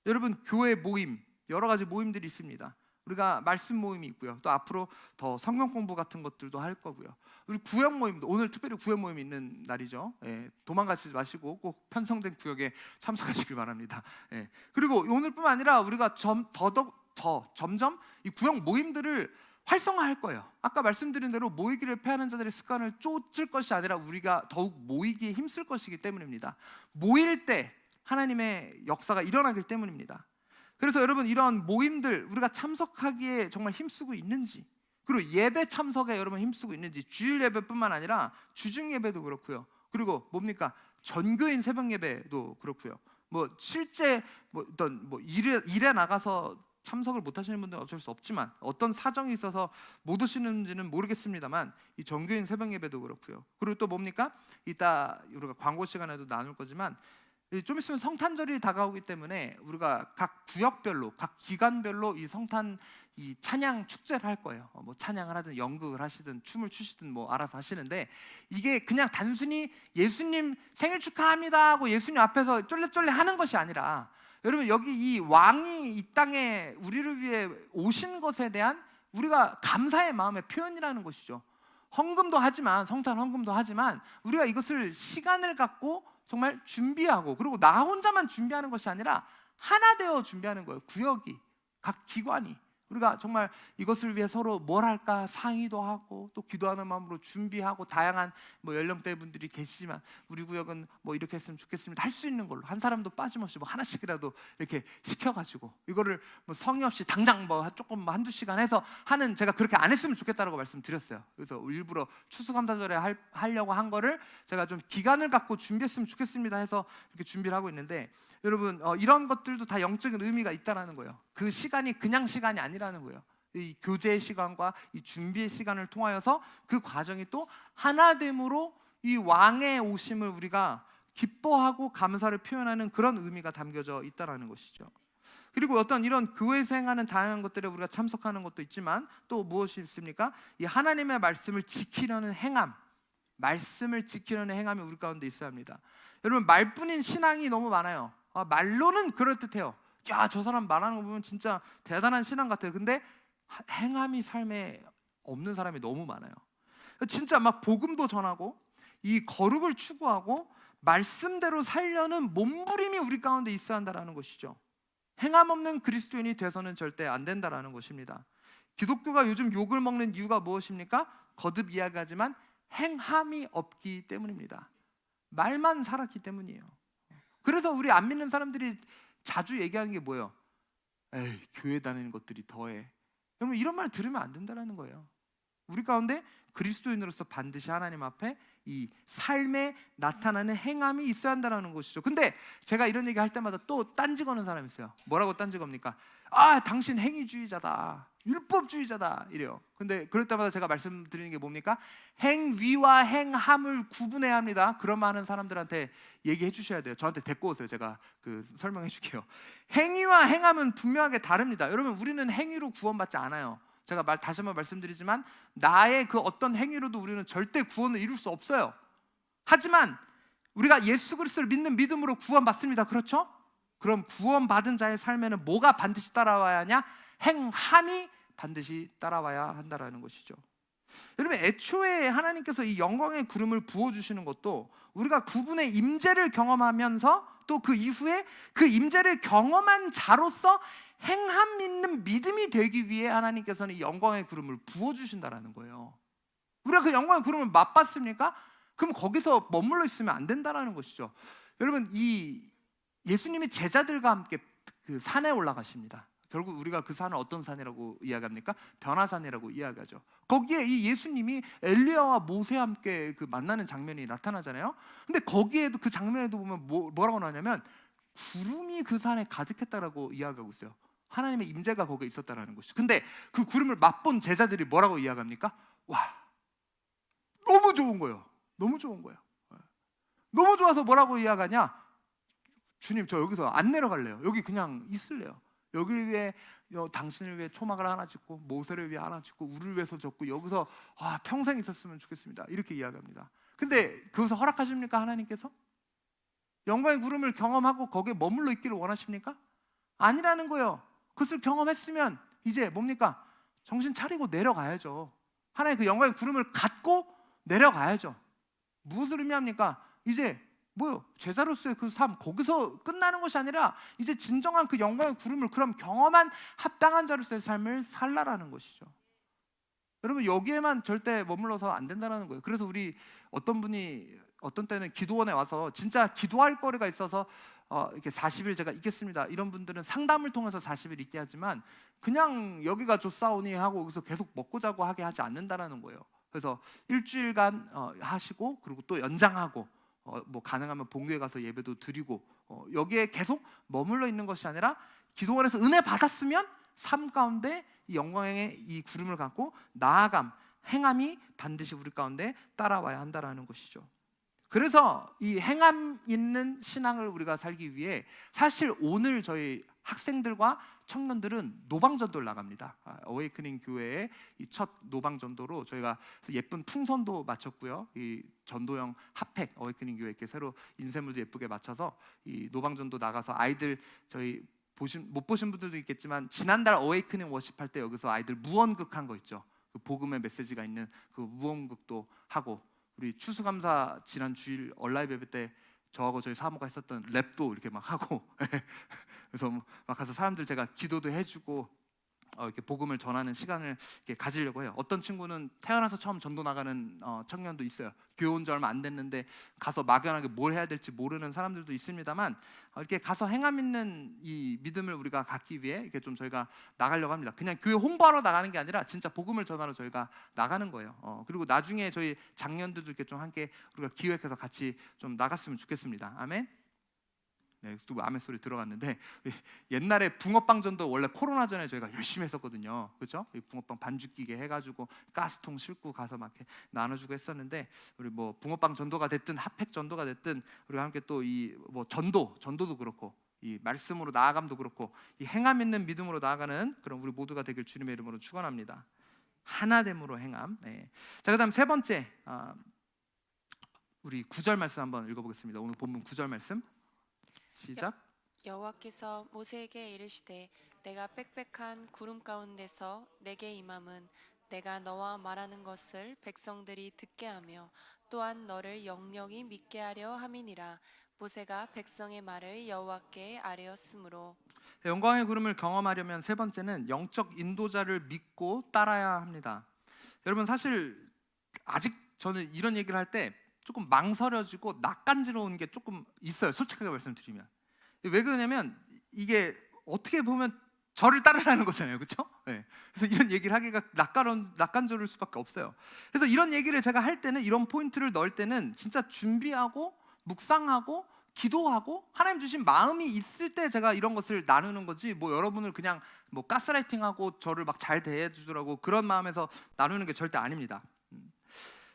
여러분 교회 모임 여러 가지 모임들이 있습니다. 우리가 말씀 모임이 있고요. 또 앞으로 더 성경 공부 같은 것들도 할 거고요. 우리 구역 모임도 오늘 특별히 구역 모임이 있는 날이죠. 도망가지 마시고 꼭 편성된 구역에 참석하시길 바랍니다. 그리고 오늘뿐만 아니라 우리가 점점 이 구역 모임들을 활성화할 거예요. 아까 말씀드린 대로 모이기를 패하는 자들의 습관을 쫓을 것이 아니라 우리가 더욱 모이기에 힘쓸 것이기 때문입니다. 모일 때 하나님의 역사가 일어나기 때문입니다. 그래서 여러분 이런 모임들 우리가 참석하기에 정말 힘쓰고 있는지, 그리고 예배 참석에 여러분 힘쓰고 있는지, 주일 예배뿐만 아니라 주중 예배도 그렇고요. 그리고 뭡니까? 전교인 새벽 예배도 그렇고요. 실제 어떤 일에 나가서 참석을 못 하시는 분들은 어쩔 수 없지만 어떤 사정이 있어서 못 오시는지는 모르겠습니다만 이 전교인 새벽 예배도 그렇고요. 그리고 또 뭡니까? 이따 우리가 광고 시간에도 나눌 거지만 좀 있으면 성탄절이 다가오기 때문에 우리가 각 구역별로, 각 기관별로 이 성탄 이 찬양 축제를 할 거예요. 뭐 찬양을 하든 연극을 하시든 춤을 추시든 뭐 알아서 하시는데, 이게 그냥 단순히 예수님 생일 축하합니다 하고 예수님 앞에서 쫄래쫄래 하는 것이 아니라, 여러분 여기 이 왕이 이 땅에 우리를 위해 오신 것에 대한 우리가 감사의 마음의 표현이라는 것이죠. 헌금도 하지만, 성탄 헌금도 하지만, 우리가 이것을 시간을 갖고 정말 준비하고, 그리고 나 혼자만 준비하는 것이 아니라 하나 되어 준비하는 거예요. 구역이, 각 기관이. 우리가 정말 이것을 위해 서로 뭘 할까 상의도 하고, 또 기도하는 마음으로 준비하고, 다양한 뭐 연령대 분들이 계시지만 우리 구역은 뭐 이렇게 했으면 좋겠습니다 할 수 있는 걸로 한 사람도 빠짐없이 뭐 하나씩이라도 이렇게 시켜가지고, 이거를 뭐 성의 없이 당장 뭐 조금 뭐 한두 시간 해서 하는, 제가 그렇게 안 했으면 좋겠다라고 말씀드렸어요. 그래서 일부러 추수감사절에 하려고 한 거를 제가 좀 기간을 갖고 준비했으면 좋겠습니다 해서 이렇게 준비를 하고 있는데, 여러분 이런 것들도 다 영적인 의미가 있다라는 거예요. 그 시간이 그냥 시간이 아니라는 거예요. 이 교제의 시간과 이 준비의 시간을 통하여서 그 과정이 또 하나됨으로 이 왕의 오심을 우리가 기뻐하고 감사를 표현하는 그런 의미가 담겨져 있다라는 것이죠. 그리고 어떤 이런 교회에서 행하는 다양한 것들에 우리가 참석하는 것도 있지만, 또 무엇이 있습니까? 이 하나님의 말씀을 지키려는 행함, 말씀을 지키려는 행함이 우리 가운데 있어야 합니다. 여러분 말뿐인 신앙이 너무 많아요. 말로는 그럴듯해요. 야, 저 사람 말하는 거 보면 진짜 대단한 신앙 같아요. 근데 행함이 삶에 없는 사람이 너무 많아요. 진짜 막 복음도 전하고 이 거룩을 추구하고 말씀대로 살려는 몸부림이 우리 가운데 있어야 한다는 것이죠. 행함 없는 그리스도인이 돼서는 절대 안 된다는 것입니다. 기독교가 요즘 욕을 먹는 이유가 무엇입니까? 거듭 이야기하지만 행함이 없기 때문입니다. 말만 살았기 때문이에요. 그래서 우리 안 믿는 사람들이 자주 얘기하는 게 뭐예요? 에이, 교회 다니는 것들이 더해. 여러분 이런 말 들으면 안 된다는 거예요. 우리 가운데 그리스도인으로서 반드시 하나님 앞에 이 삶에 나타나는 행함이 있어야 한다는 것이죠. 근데 제가 이런 얘기 할 때마다 또 딴지 거는 사람이 있어요. 뭐라고 딴지 겁니까? 당신 행위주의자다, 율법주의자다 이래요. 근데 그럴 때마다 제가 말씀드리는 게 뭡니까? 행위와 행함을 구분해야 합니다. 그런 많은 사람들한테 얘기해 주셔야 돼요. 저한테 데리고 오세요. 제가 설명해 줄게요. 행위와 행함은 분명하게 다릅니다. 여러분 우리는 행위로 구원받지 않아요. 제가 다시 한번 말씀드리지만, 나의 그 어떤 행위로도 우리는 절대 구원을 이룰 수 없어요. 하지만 우리가 예수 그리스도를 믿는 믿음으로 구원받습니다. 그렇죠? 그럼 구원받은 자의 삶에는 뭐가 반드시 따라와야 하냐? 행함이 반드시 따라와야 한다라는 것이죠. 여러분 애초에 하나님께서 이 영광의 구름을 부어주시는 것도 우리가 그분의 임재를 경험하면서, 또 그 이후에 그 임재를 경험한 자로서 행함 있는 믿음이 되기 위해 하나님께서는 이 영광의 구름을 부어주신다라는 거예요. 우리가 그 영광의 구름을 맛봤습니까? 그럼 거기서 머물러 있으면 안 된다는 것이죠. 여러분 이 예수님이 제자들과 함께 그 산에 올라가십니다. 결국 우리가 그 산을 어떤 산이라고 이야기합니까? 변화산이라고 이야기하죠. 거기에 이 예수님이 엘리야와 모세와 함께 그 만나는 장면이 나타나잖아요. 근데 거기에도 그 장면에도 보면 뭐라고 나오냐면 구름이 그 산에 가득했다라고 이야기하고 있어요. 하나님의 임재가 거기에 있었다라는 것이죠. 근데 그 구름을 맛본 제자들이 뭐라고 이야기합니까? 와, 너무 좋은 거예요. 너무 좋은 거예요. 너무 좋아서 뭐라고 이야기하냐? 주님 저 여기서 안 내려갈래요. 여기 그냥 있을래요. 여기를 위해 당신을 위해 초막을 하나 짓고 모세를 위해 하나 짓고 우리를 위해서 졌고 여기서 평생 있었으면 좋겠습니다. 이렇게 이야기합니다. 근데 그것을 허락하십니까? 하나님께서? 영광의 구름을 경험하고 거기에 머물러 있기를 원하십니까? 아니라는 거예요. 그것을 경험했으면 이제 뭡니까? 정신 차리고 내려가야죠. 하나의 그 영광의 구름을 갖고 내려가야죠. 무엇을 의미합니까? 이제 뭐요? 제자로서의 그 삶, 거기서 끝나는 것이 아니라 이제 진정한 그 영광의 구름을 그럼 경험한 합당한 자로서의 삶을 살라라는 것이죠. 여러분 여기에만 절대 머물러서 안 된다는 거예요. 그래서 우리 어떤 분이 어떤 때는 기도원에 와서 진짜 기도할 거리가 있어서 이렇게 40일 제가 있겠습니다. 이런 분들은 상담을 통해서 40일 있게 하지만 그냥 여기가 좋사오니 하고 여기서 계속 먹고 자고 하게 하지 않는다라는 거예요. 그래서 일주일간 하시고 그리고 또 연장하고 뭐 가능하면 본교에 가서 예배도 드리고 여기에 계속 머물러 있는 것이 아니라 기도원에서 은혜 받았으면 삶 가운데 이 영광의 이 구름을 갖고 나아감, 행함이 반드시 우리 가운데 따라와야 한다라는 것이죠. 그래서 이 행함 있는 신앙을 우리가 살기 위해 사실 오늘 저희 학생들과 청년들은 노방전도를 나갑니다. 어웨이크닝 교회의 이 첫 노방전도로 저희가 예쁜 풍선도 마쳤고요. 이 전도형 핫팩 어웨이크닝 교회께 새로 인쇄물도 예쁘게 맞춰서 이 노방전도 나가서 아이들 저희 못 보신 분들도 있겠지만 지난달 어웨이크닝 워십할 때 여기서 아이들 무언극 한 거 있죠. 그 복음의 메시지가 있는 그 무언극도 하고, 우리 추수감사 지난 주일 얼라이브 예배 때 저하고 저희 사모가 했었던 랩도 이렇게 막 하고 그래서 막 가서 사람들 제가 기도도 해주고 이렇게 복음을 전하는 시간을 이렇게 가지려고 해요. 어떤 친구는 태어나서 처음 전도 나가는 청년도 있어요. 교회 온 지 얼마 안 됐는데 가서 막연하게 뭘 해야 될지 모르는 사람들도 있습니다만 이렇게 가서 행함 있는 이 믿음을 우리가 갖기 위해 이렇게 좀 저희가 나가려고 합니다. 그냥 교회 홍보하러 나가는 게 아니라 진짜 복음을 전하러 저희가 나가는 거예요. 그리고 나중에 저희 장년들도 이렇게 좀 함께 우리가 기획해서 같이 좀 나갔으면 좋겠습니다. 아멘. 네, 또 아멘 소리 들어갔는데 옛날에 붕어빵전도 원래 코로나 전에 저희가 열심히 했었거든요. 그렇죠? 붕어빵 반죽 기계 해가지고 가스통 싣고 가서 막 이렇게 나눠주고 했었는데, 우리 뭐 붕어빵 전도가 됐든 핫팩 전도가 됐든 우리가 함께 또 이 뭐 전도도 그렇고 이 말씀으로 나아감도 그렇고 이 행함 있는 믿음으로 나아가는 그런 우리 모두가 되길 주님의 이름으로 축원합니다. 하나됨으로 행함. 네. 자, 그다음 세 번째 우리 9절 말씀 한번 읽어보겠습니다. 오늘 본문 9절 말씀. 시작. 여호와께서 모세에게 이르시되 내가 빽빽한 구름 가운데서 내게 임함은 내가 너와 말하는 것을 백성들이 듣게 하며 또한 너를 영영히 믿게 하려 함이니라. 모세가 백성의 말을 여호와께 아뢰었으므로. 영광의 구름을 경험하려면 세 번째는 영적 인도자를 믿고 따라야 합니다. 여러분, 사실 아직 저는 이런 얘기를 할 때 조금 망설여지고 낯간지러운 게 조금 있어요. 솔직하게 말씀드리면. 왜 그러냐면 이게 어떻게 보면 저를 따르라는 거잖아요. 그렇죠? 네. 그래서 이런 얘기를 하기가 낯간지러울 수밖에 없어요. 그래서 이런 얘기를 제가 할 때는, 이런 포인트를 넣을 때는 진짜 준비하고 묵상하고 기도하고 하나님 주신 마음이 있을 때 제가 이런 것을 나누는 거지, 뭐 여러분을 그냥 뭐 가스라이팅하고 저를 막 잘 대해주더라고 그런 마음에서 나누는 게 절대 아닙니다.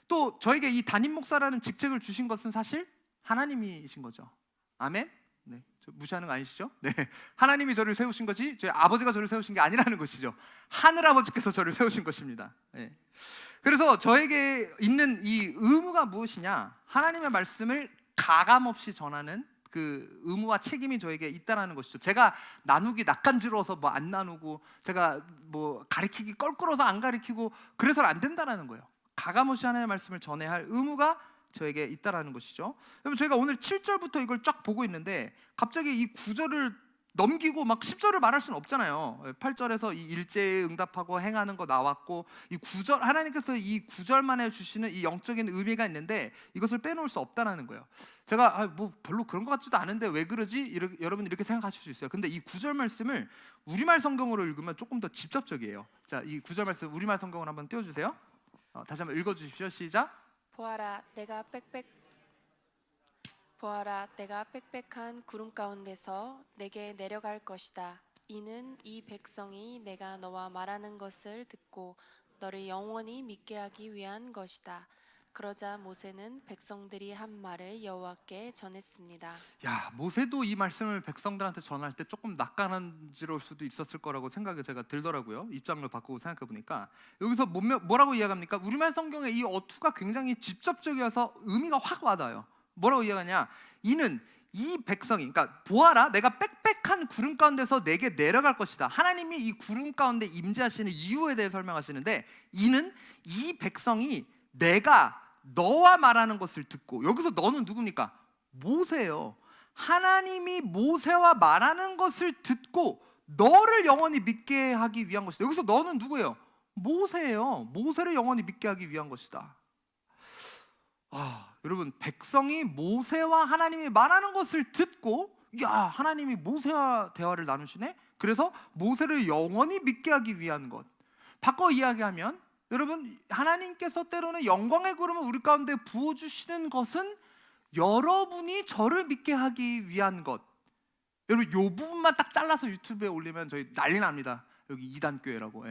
또 저에게 이 담임 목사라는 직책을 주신 것은 사실 하나님이신 거죠. 아멘. 네, 저 무시하는 거 아니시죠? 네, 하나님이 저를 세우신 것이 저희 아버지가 저를 세우신 게 아니라는 것이죠. 하늘 아버지께서 저를 세우신 것입니다. 네. 그래서 저에게 있는 이 의무가 무엇이냐? 하나님의 말씀을 가감 없이 전하는 그 의무와 책임이 저에게 있다라는 것이죠. 제가 나누기 낯간지러워서 뭐 안 나누고, 제가 뭐 가리키기 껄끄러워서 안 가리키고 그래서 안 된다라는 거예요. 가감없이 하나님의 말씀을 전해야 할 의무가 저에게 있다라는 것이죠. 여러분, 저희가 오늘 7절부터 이걸 쫙 보고 있는데 갑자기 이 9절을 넘기고 막 10절을 말할 수는 없잖아요. 8절에서 이 일제에 응답하고 행하는 거 나왔고, 이 9절 하나님께서 이 9절만에 주시는 이 영적인 의미가 있는데 이것을 빼놓을 수 없다라는 거예요. 제가 뭐 별로 그런 것 같지도 않은데 왜 그러지? 여러분 이렇게 생각하실 수 있어요. 근데 이 9절 말씀을 우리말 성경으로 읽으면 조금 더 직접적이에요. 자, 이 9절 말씀 우리말 성경으로 한번 띄워주세요. 다시 한번 읽어주십시오. 시작. 보아라 내가 빽빽한 구름 가운데서 내게 내려갈 것이다. 이는 이 백성이 내가 너와 말하는 것을 듣고 너를 영원히 믿게 하기 위한 것이다. 그러자 모세는 백성들이 한 말을 여호와께 전했습니다. 야, 모세도 이 말씀을 백성들한테 전할 때 조금 낯간지러울 수도 있었을 거라고 생각이 제가 들더라고요. 입장을 바꾸고 생각해 보니까 여기서 뭐라고 이야기합니까? 우리말 성경의 이 어투가 굉장히 직접적이어서 의미가 확 와닿아요. 뭐라고 이야기하냐? 이는 이 백성이, 그러니까 보아라, 내가 빽빽한 구름 가운데서 내게 내려갈 것이다. 하나님이 이 구름 가운데 임재하시는 이유에 대해 설명하시는데, 이는 이 백성이 내가 너와 말하는 것을 듣고, 여기서 너는 누굽니까? 모세예요. 하나님이 모세와 말하는 것을 듣고 너를 영원히 믿게 하기 위한 것이다. 여기서 너는 누구예요? 모세예요. 모세를 영원히 믿게 하기 위한 것이다. 여러분, 백성이 모세와 하나님이 말하는 것을 듣고, 야, 하나님이 모세와 대화를 나누시네? 그래서 모세를 영원히 믿게 하기 위한 것. 바꿔 이야기하면, 여러분, 하나님께서 때로는 영광의 구름을 우리 가운데 부어주시는 것은 여러분이 저를 믿게 하기 위한 것. 여러분, 이 부분만 딱 잘라서 유튜브에 올리면 저희 난리 납니다. 여기 이단교회라고.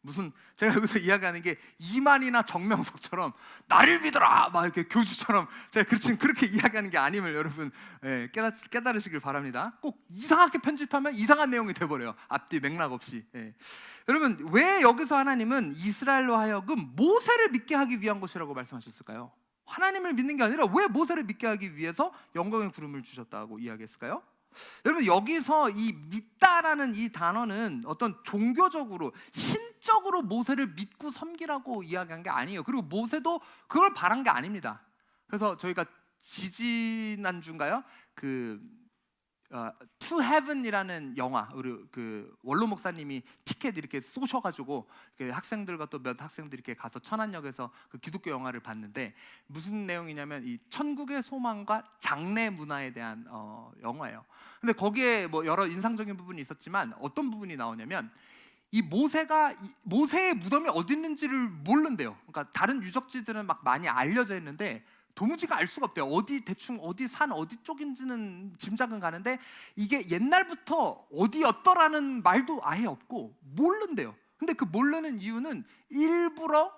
무슨 제가 여기서 이야기하는 게 이만희나 정명석처럼 나를 믿어라 막 이렇게 교주처럼 제가 그렇게 이야기하는 게 아님을 여러분 깨달으시길 바랍니다. 꼭 이상하게 편집하면 이상한 내용이 돼버려요. 앞뒤 맥락 없이. 여러분 왜 여기서 하나님은 이스라엘로 하여금 모세를 믿게 하기 위한 것이라고 말씀하셨을까요? 하나님을 믿는 게 아니라 왜 모세를 믿게 하기 위해서 영광의 구름을 주셨다고 이야기했을까요? 여러분 여기서 이 믿다라는 이 단어는 어떤 종교적으로 신적으로 모세를 믿고 섬기라고 이야기한 게 아니에요. 그리고 모세도 그걸 바란 게 아닙니다. 그래서 저희가 지지난주인가요? To Heaven이라는 영화, 우리 그 원로 목사님이 티켓 이렇게 쏘셔가지고 학생들과 또 몇 학생들이 이렇게 가서 천안역에서 그 기독교 영화를 봤는데 무슨 내용이냐면 이 천국의 소망과 장래 문화에 대한 영화예요. 근데 거기에 뭐 여러 인상적인 부분이 있었지만 어떤 부분이 나오냐면 이 모세의 무덤이 어디 있는지를 모른대요. 그러니까 다른 유적지들은 막 많이 알려져 있는데 도무지가 알 수가 없대요. 대충 어디 산 어디 쪽인지는 짐작은 가는데 이게 옛날부터 어디였더라는 말도 아예 없고 모른대요. 근데 그 모르는 이유는 일부러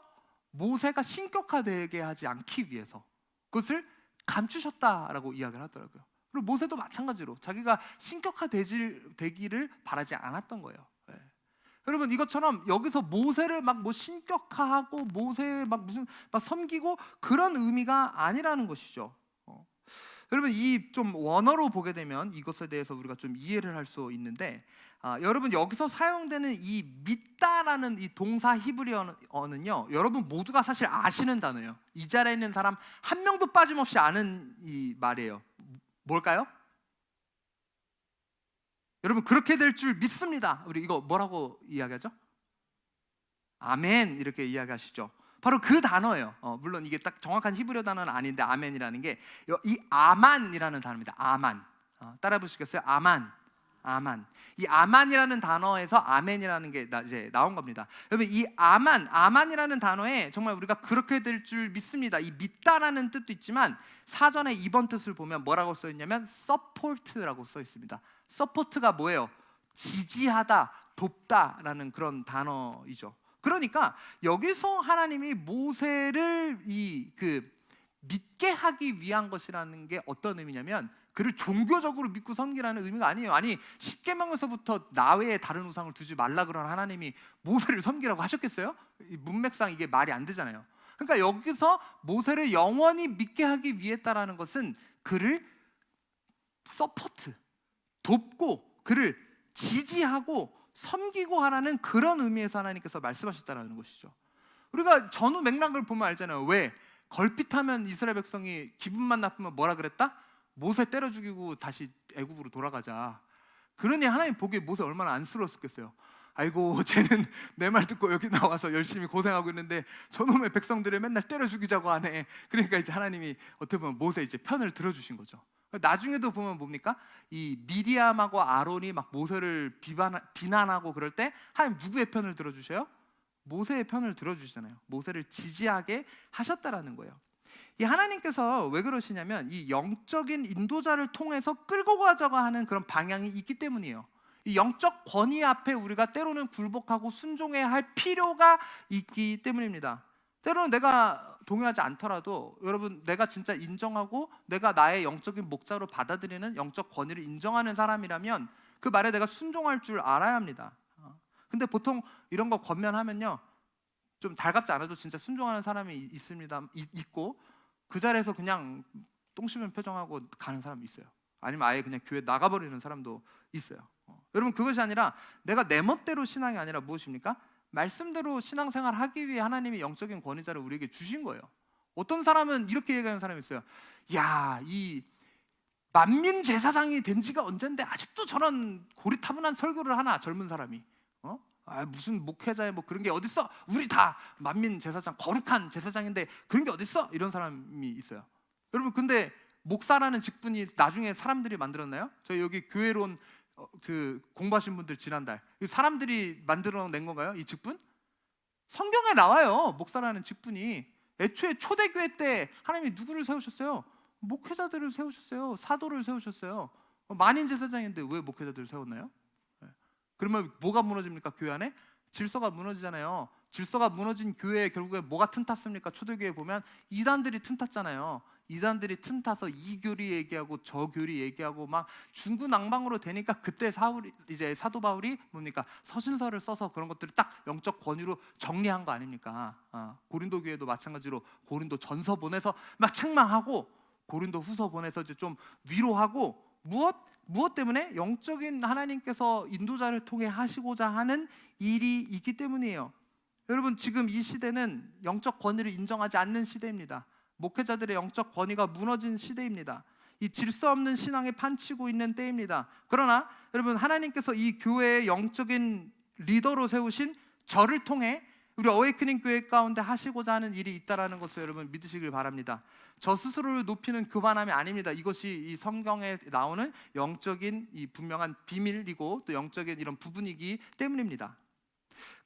모세가 신격화되게 하지 않기 위해서 그것을 감추셨다라고 이야기를 하더라고요. 그리고 모세도 마찬가지로 자기가 신격화되기를 바라지 않았던 거예요. 여러분 이것처럼 여기서 모세를 막 뭐 신격화하고 모세 막 무슨 막 섬기고 그런 의미가 아니라는 것이죠. 여러분 이 좀 원어로 보게 되면 이것에 대해서 우리가 좀 이해를 할 수 있는데 여러분 여기서 사용되는 이 믿다라는 이 동사 히브리어는요 여러분 모두가 사실 아시는 단어예요. 이 자리에 있는 사람 한 명도 빠짐없이 아는 이 말이에요. 뭘까요? 여러분 그렇게 될 줄 믿습니다. 우리 이거 뭐라고 이야기하죠? 아멘 이렇게 이야기하시죠. 바로 그 단어예요. 물론 이게 딱 정확한 히브리어 단어는 아닌데 아멘이라는 게 이 아만이라는 단어입니다. 아만. 따라해 보시겠어요? 아만. 이 아만이라는 단어에서 아멘이라는 게 이제 나온 겁니다. 여러분 이 아만이라는 단어에 정말 우리가 그렇게 될 줄 믿습니다. 이 믿다라는 뜻도 있지만 사전에 2번 뜻을 보면 뭐라고 써 있냐면 support라고 써 있습니다. support가 뭐예요? 지지하다, 돕다라는 그런 단어이죠. 그러니까 여기서 하나님이 모세를 믿게 하기 위한 것이라는 게 어떤 의미냐면 그를 종교적으로 믿고 섬기라는 의미가 아니에요. 아니 10계명에서부터 나 외에 다른 우상을 두지 말라 그런 하나님이 모세를 섬기라고 하셨겠어요? 문맥상 이게 말이 안 되잖아요. 그러니까 여기서 모세를 영원히 믿게 하기 위했다라는 것은 그를 서포트, 돕고 그를 지지하고 섬기고 하라는 그런 의미에서 하나님께서 말씀하셨다는 것이죠. 우리가 전후 맥락을 보면 알잖아요. 왜? 걸핏하면 이스라엘 백성이 기분만 나쁘면 뭐라 그랬다? 모세 때려 죽이고 다시 애굽으로 돌아가자. 그러니 하나님 보기에 모세 얼마나 안쓰러웠겠어요. 아이고 쟤는 내 말 듣고 여기 나와서 열심히 고생하고 있는데 저놈의 백성들을 맨날 때려 죽이자고 하네. 그러니까 이제 하나님이 어떻게 보면 모세 이제 편을 들어주신 거죠. 나중에도 보면 뭡니까? 이 미리암하고 아론이 막 모세를 비난하고 그럴 때 하나님 누구의 편을 들어주셔요? 모세의 편을 들어주시잖아요. 모세를 지지하게 하셨다라는 거예요. 이 하나님께서 왜 그러시냐면 이 영적인 인도자를 통해서 끌고 가자고 하는 그런 방향이 있기 때문이에요. 이 영적 권위 앞에 우리가 때로는 굴복하고 순종해야 할 필요가 있기 때문입니다. 때로는 내가 동의하지 않더라도 여러분 내가 진짜 인정하고 내가 나의 영적인 목자로 받아들이는 영적 권위를 인정하는 사람이라면 그 말에 내가 순종할 줄 알아야 합니다. 근데 보통 이런 거 권면하면요 좀 달갑지 않아도 진짜 순종하는 사람이 있고 그 자리에서 그냥 똥 씹은 표정하고 가는 사람이 있어요. 아니면 아예 그냥 교회 나가버리는 사람도 있어요. 여러분 그것이 아니라 내가 내 멋대로 신앙이 아니라 무엇입니까? 말씀대로 신앙생활 하기 위해 하나님이 영적인 권위자를 우리에게 주신 거예요. 어떤 사람은 이렇게 얘기하는 사람이 있어요. 야, 이 만민 제사장이 된 지가 언젠데 아직도 저런 고리타분한 설교를 하나 젊은 사람이 무슨 목회자의 뭐 그런 게 어딨어? 우리 다 만민 제사장 거룩한 제사장인데 그런 게 어딨어? 이런 사람이 있어요. 여러분 근데 목사라는 직분이 나중에 사람들이 만들었나요? 저희 여기 교회로 온 공부하신 분들 지난달 사람들이 만들어낸 건가요? 이 직분? 성경에 나와요. 목사라는 직분이 애초에 초대교회 때 하나님이 누구를 세우셨어요? 목회자들을 세우셨어요. 사도를 세우셨어요. 만인 제사장인데 왜 목회자들을 세웠나요? 그러면 뭐가 무너집니까? 교회 안에 질서가 무너지잖아요. 질서가 무너진 교회에 결국에 뭐가 틈탔습니까? 초대교회 보면 이단들이 틈탔잖아요. 이단들이 틈타서 이 교리 얘기하고 저 교리 얘기하고 막 중구난방으로 되니까 그때 이제 사도 바울이 뭡니까? 서신서를 써서 그런 것들을 딱 영적 권위로 정리한 거 아닙니까? 고린도 교회도 마찬가지로 고린도 전서 보내서 막 책망하고 고린도 후서 보내서 이제 좀 위로하고 무엇 때문에? 영적인 하나님께서 인도자를 통해 하시고자 하는 일이 있기 때문이에요. 여러분, 지금 이 시대는 영적 권위를 인정하지 않는 시대입니다. 목회자들의 영적 권위가 무너진 시대입니다. 이 질서 없는 신앙에 판치고 있는 때입니다. 그러나 여러분, 하나님께서 이 교회의 영적인 리더로 세우신 저를 통해 우리 어웨이크닝 교회 가운데 하시고자 하는 일이 있다라는 것을 여러분 믿으시길 바랍니다. 저 스스로를 높이는 교만함이 아닙니다. 이것이 이 성경에 나오는 영적인 이 분명한 비밀이고 또 영적인 이런 부분이기 때문입니다.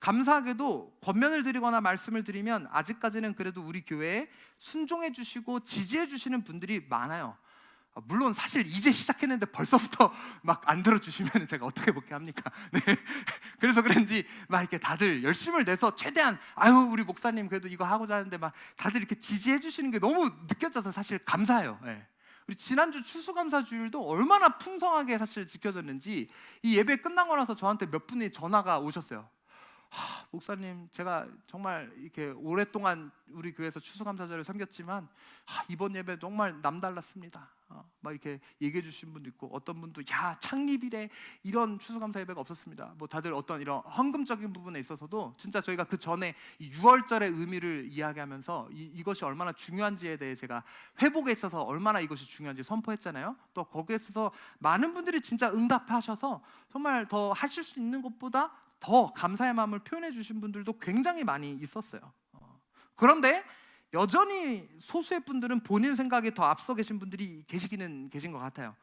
감사하게도 권면을 드리거나 말씀을 드리면 아직까지는 그래도 우리 교회에 순종해 주시고 지지해 주시는 분들이 많아요. 물론 사실 이제 시작했는데 벌써부터 막 안 들어주시면 제가 어떻게 목회합니까? 네. 그래서 그런지 막 이렇게 다들 열심을 내서 최대한 우리 목사님 그래도 이거 하고자 하는데 막 다들 이렇게 지지해 주시는 게 너무 느껴져서 사실 감사해요. 네. 우리 지난주 추수감사 주일도 얼마나 풍성하게 사실 지켜졌는지 이 예배 끝나고 나서 저한테 몇 분이 전화가 오셨어요. 목사님, 제가 정말 이렇게 오랫동안 우리 교회에서 추수감사절을 섬겼지만 이번 예배 정말 남달랐습니다. 막 이렇게 얘기해 주신 분도 있고 어떤 분도 창립일에 이런 추수감사 예배가 없었습니다. 뭐 다들 어떤 이런 헌금적인 부분에 있어서도 진짜 저희가 그 전에 이 6월절의 의미를 이야기하면서 이것이 얼마나 중요한지에 대해 제가 회복에 있어서 얼마나 이것이 중요한지 선포했잖아요. 또 거기에 있어서 많은 분들이 진짜 응답하셔서 정말 더 하실 수 있는 것보다 더 감사의 마음을 표현해 주신 분들도 굉장히 많이 있었어요. 그런데 여전히 소수의 분들은 본인 생각에 더 앞서 계신 분들이 계신 것 같아요.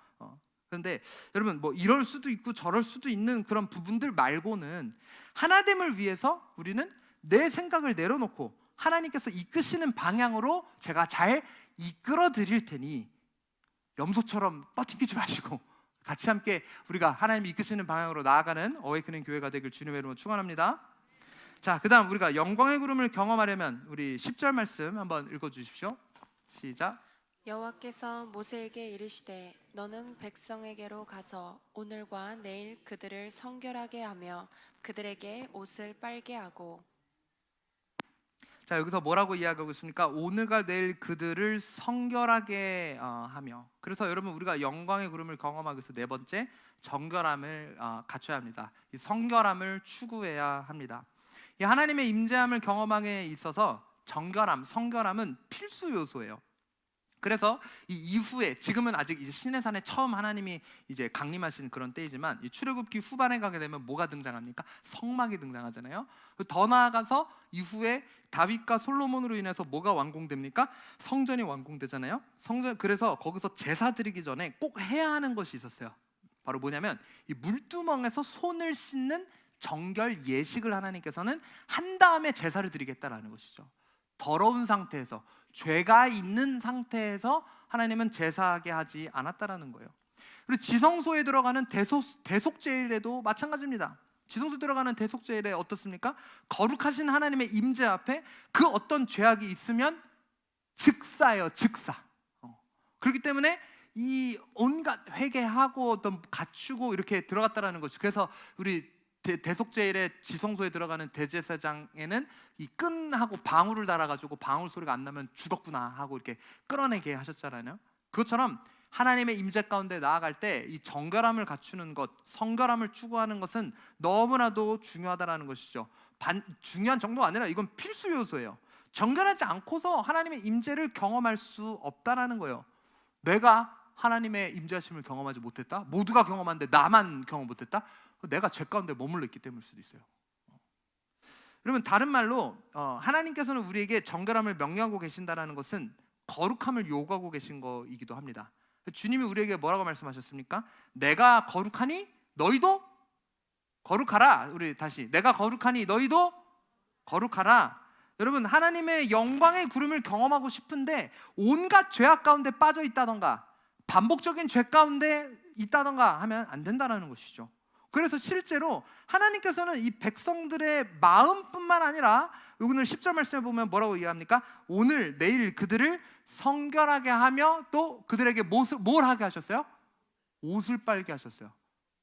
그런데 여러분, 뭐 이럴 수도 있고 저럴 수도 있는 그런 부분들 말고는 하나됨을 위해서 우리는 내 생각을 내려놓고 하나님께서 이끄시는 방향으로 제가 잘 이끌어 드릴 테니 염소처럼 뻗팅기지 마시고 같이 함께 우리가 하나님이 이끄시는 방향으로 나아가는 어웨이크닝 교회가 되길 주님의 이름으로 축원합니다. 자, 그다음 우리가 영광의 구름을 경험하려면 우리 10절 말씀 한번 읽어주십시오. 시작. 여호와께서 모세에게 이르시되 너는 백성에게로 가서 오늘과 내일 그들을 성결하게 하며 그들에게 옷을 빨게 하고. 자, 여기서 뭐라고 이야기하고 있습니까? 오늘과 내일 그들을 성결하게 하며. 그래서 여러분, 우리가 영광의 구름을 경험하기 위해서 네 번째, 정결함을 갖춰야 합니다. 이 성결함을 추구해야 합니다. 이 하나님의 임재함을 경험하기에 있어서 성결함은 필수 요소예요. 그래서 이 이후에 지금은 아직 이제 시내산에 처음 하나님이 이제 강림하신 그런 때이지만 이 출애굽기 후반에 가게 되면 뭐가 등장합니까? 성막이 등장하잖아요. 더 나아가서 이후에 다윗과 솔로몬으로 인해서 뭐가 완공됩니까? 성전이 완공되잖아요. 그래서 거기서 제사 드리기 전에 꼭 해야 하는 것이 있었어요. 바로 뭐냐면 이 물두멍에서 손을 씻는 정결 예식을 하나님께서는 한 다음에 제사를 드리겠다라는 것이죠. 더러운 상태에서, 죄가 있는 상태에서 하나님은 제사하게 하지 않았다라는 거예요. 그리고 지성소에 들어가는 대속제일에도 마찬가지입니다. 지성소에 들어가는 대속제일에 어떻습니까? 거룩하신 하나님의 임재 앞에 그 어떤 죄악이 있으면 즉사예요. 즉사. 그렇기 때문에 이 온갖 회개하고 어떤 갖추고 이렇게 들어갔다라는 것이, 그래서 우리 대속제일에 지성소에 들어가는 대제사장에는 이 끈하고 방울을 달아가지고 방울 소리가 안 나면 죽었구나 하고 이렇게 끌어내게 하셨잖아요. 그것처럼 하나님의 임재 가운데 나아갈 때 이 정결함을 갖추는 것, 성결함을 추구하는 것은 너무나도 중요하다라는 것이죠. 중요한 정도가 아니라 이건 필수 요소예요. 정결하지 않고서 하나님의 임재를 경험할 수 없다라는 거예요. 내가 하나님의 임재하심을 경험하지 못했다? 모두가 경험하는데 나만 경험 못했다? 내가 죄 가운데 머물러 있기 때문일 수도 있어요. 여러분, 다른 말로 하나님께서는 우리에게 정결함을 명령하고 계신다는 것은 거룩함을 요구하고 계신 거이기도 합니다. 주님이 우리에게 뭐라고 말씀하셨습니까? 내가 거룩하니 너희도 거룩하라. 우리 다시, 내가 거룩하니 너희도 거룩하라. 여러분, 하나님의 영광의 구름을 경험하고 싶은데 온갖 죄악 가운데 빠져 있다던가 반복적인 죄 가운데 있다던가 하면 안 된다는 것이죠. 그래서 실제로 하나님께서는 이 백성들의 마음뿐만 아니라 오늘 10절 말씀에 보면 뭐라고 이해합니까? 오늘 내일 그들을 성결하게 하며 또 그들에게 뭘 하게 하셨어요? 옷을 빨게 하셨어요.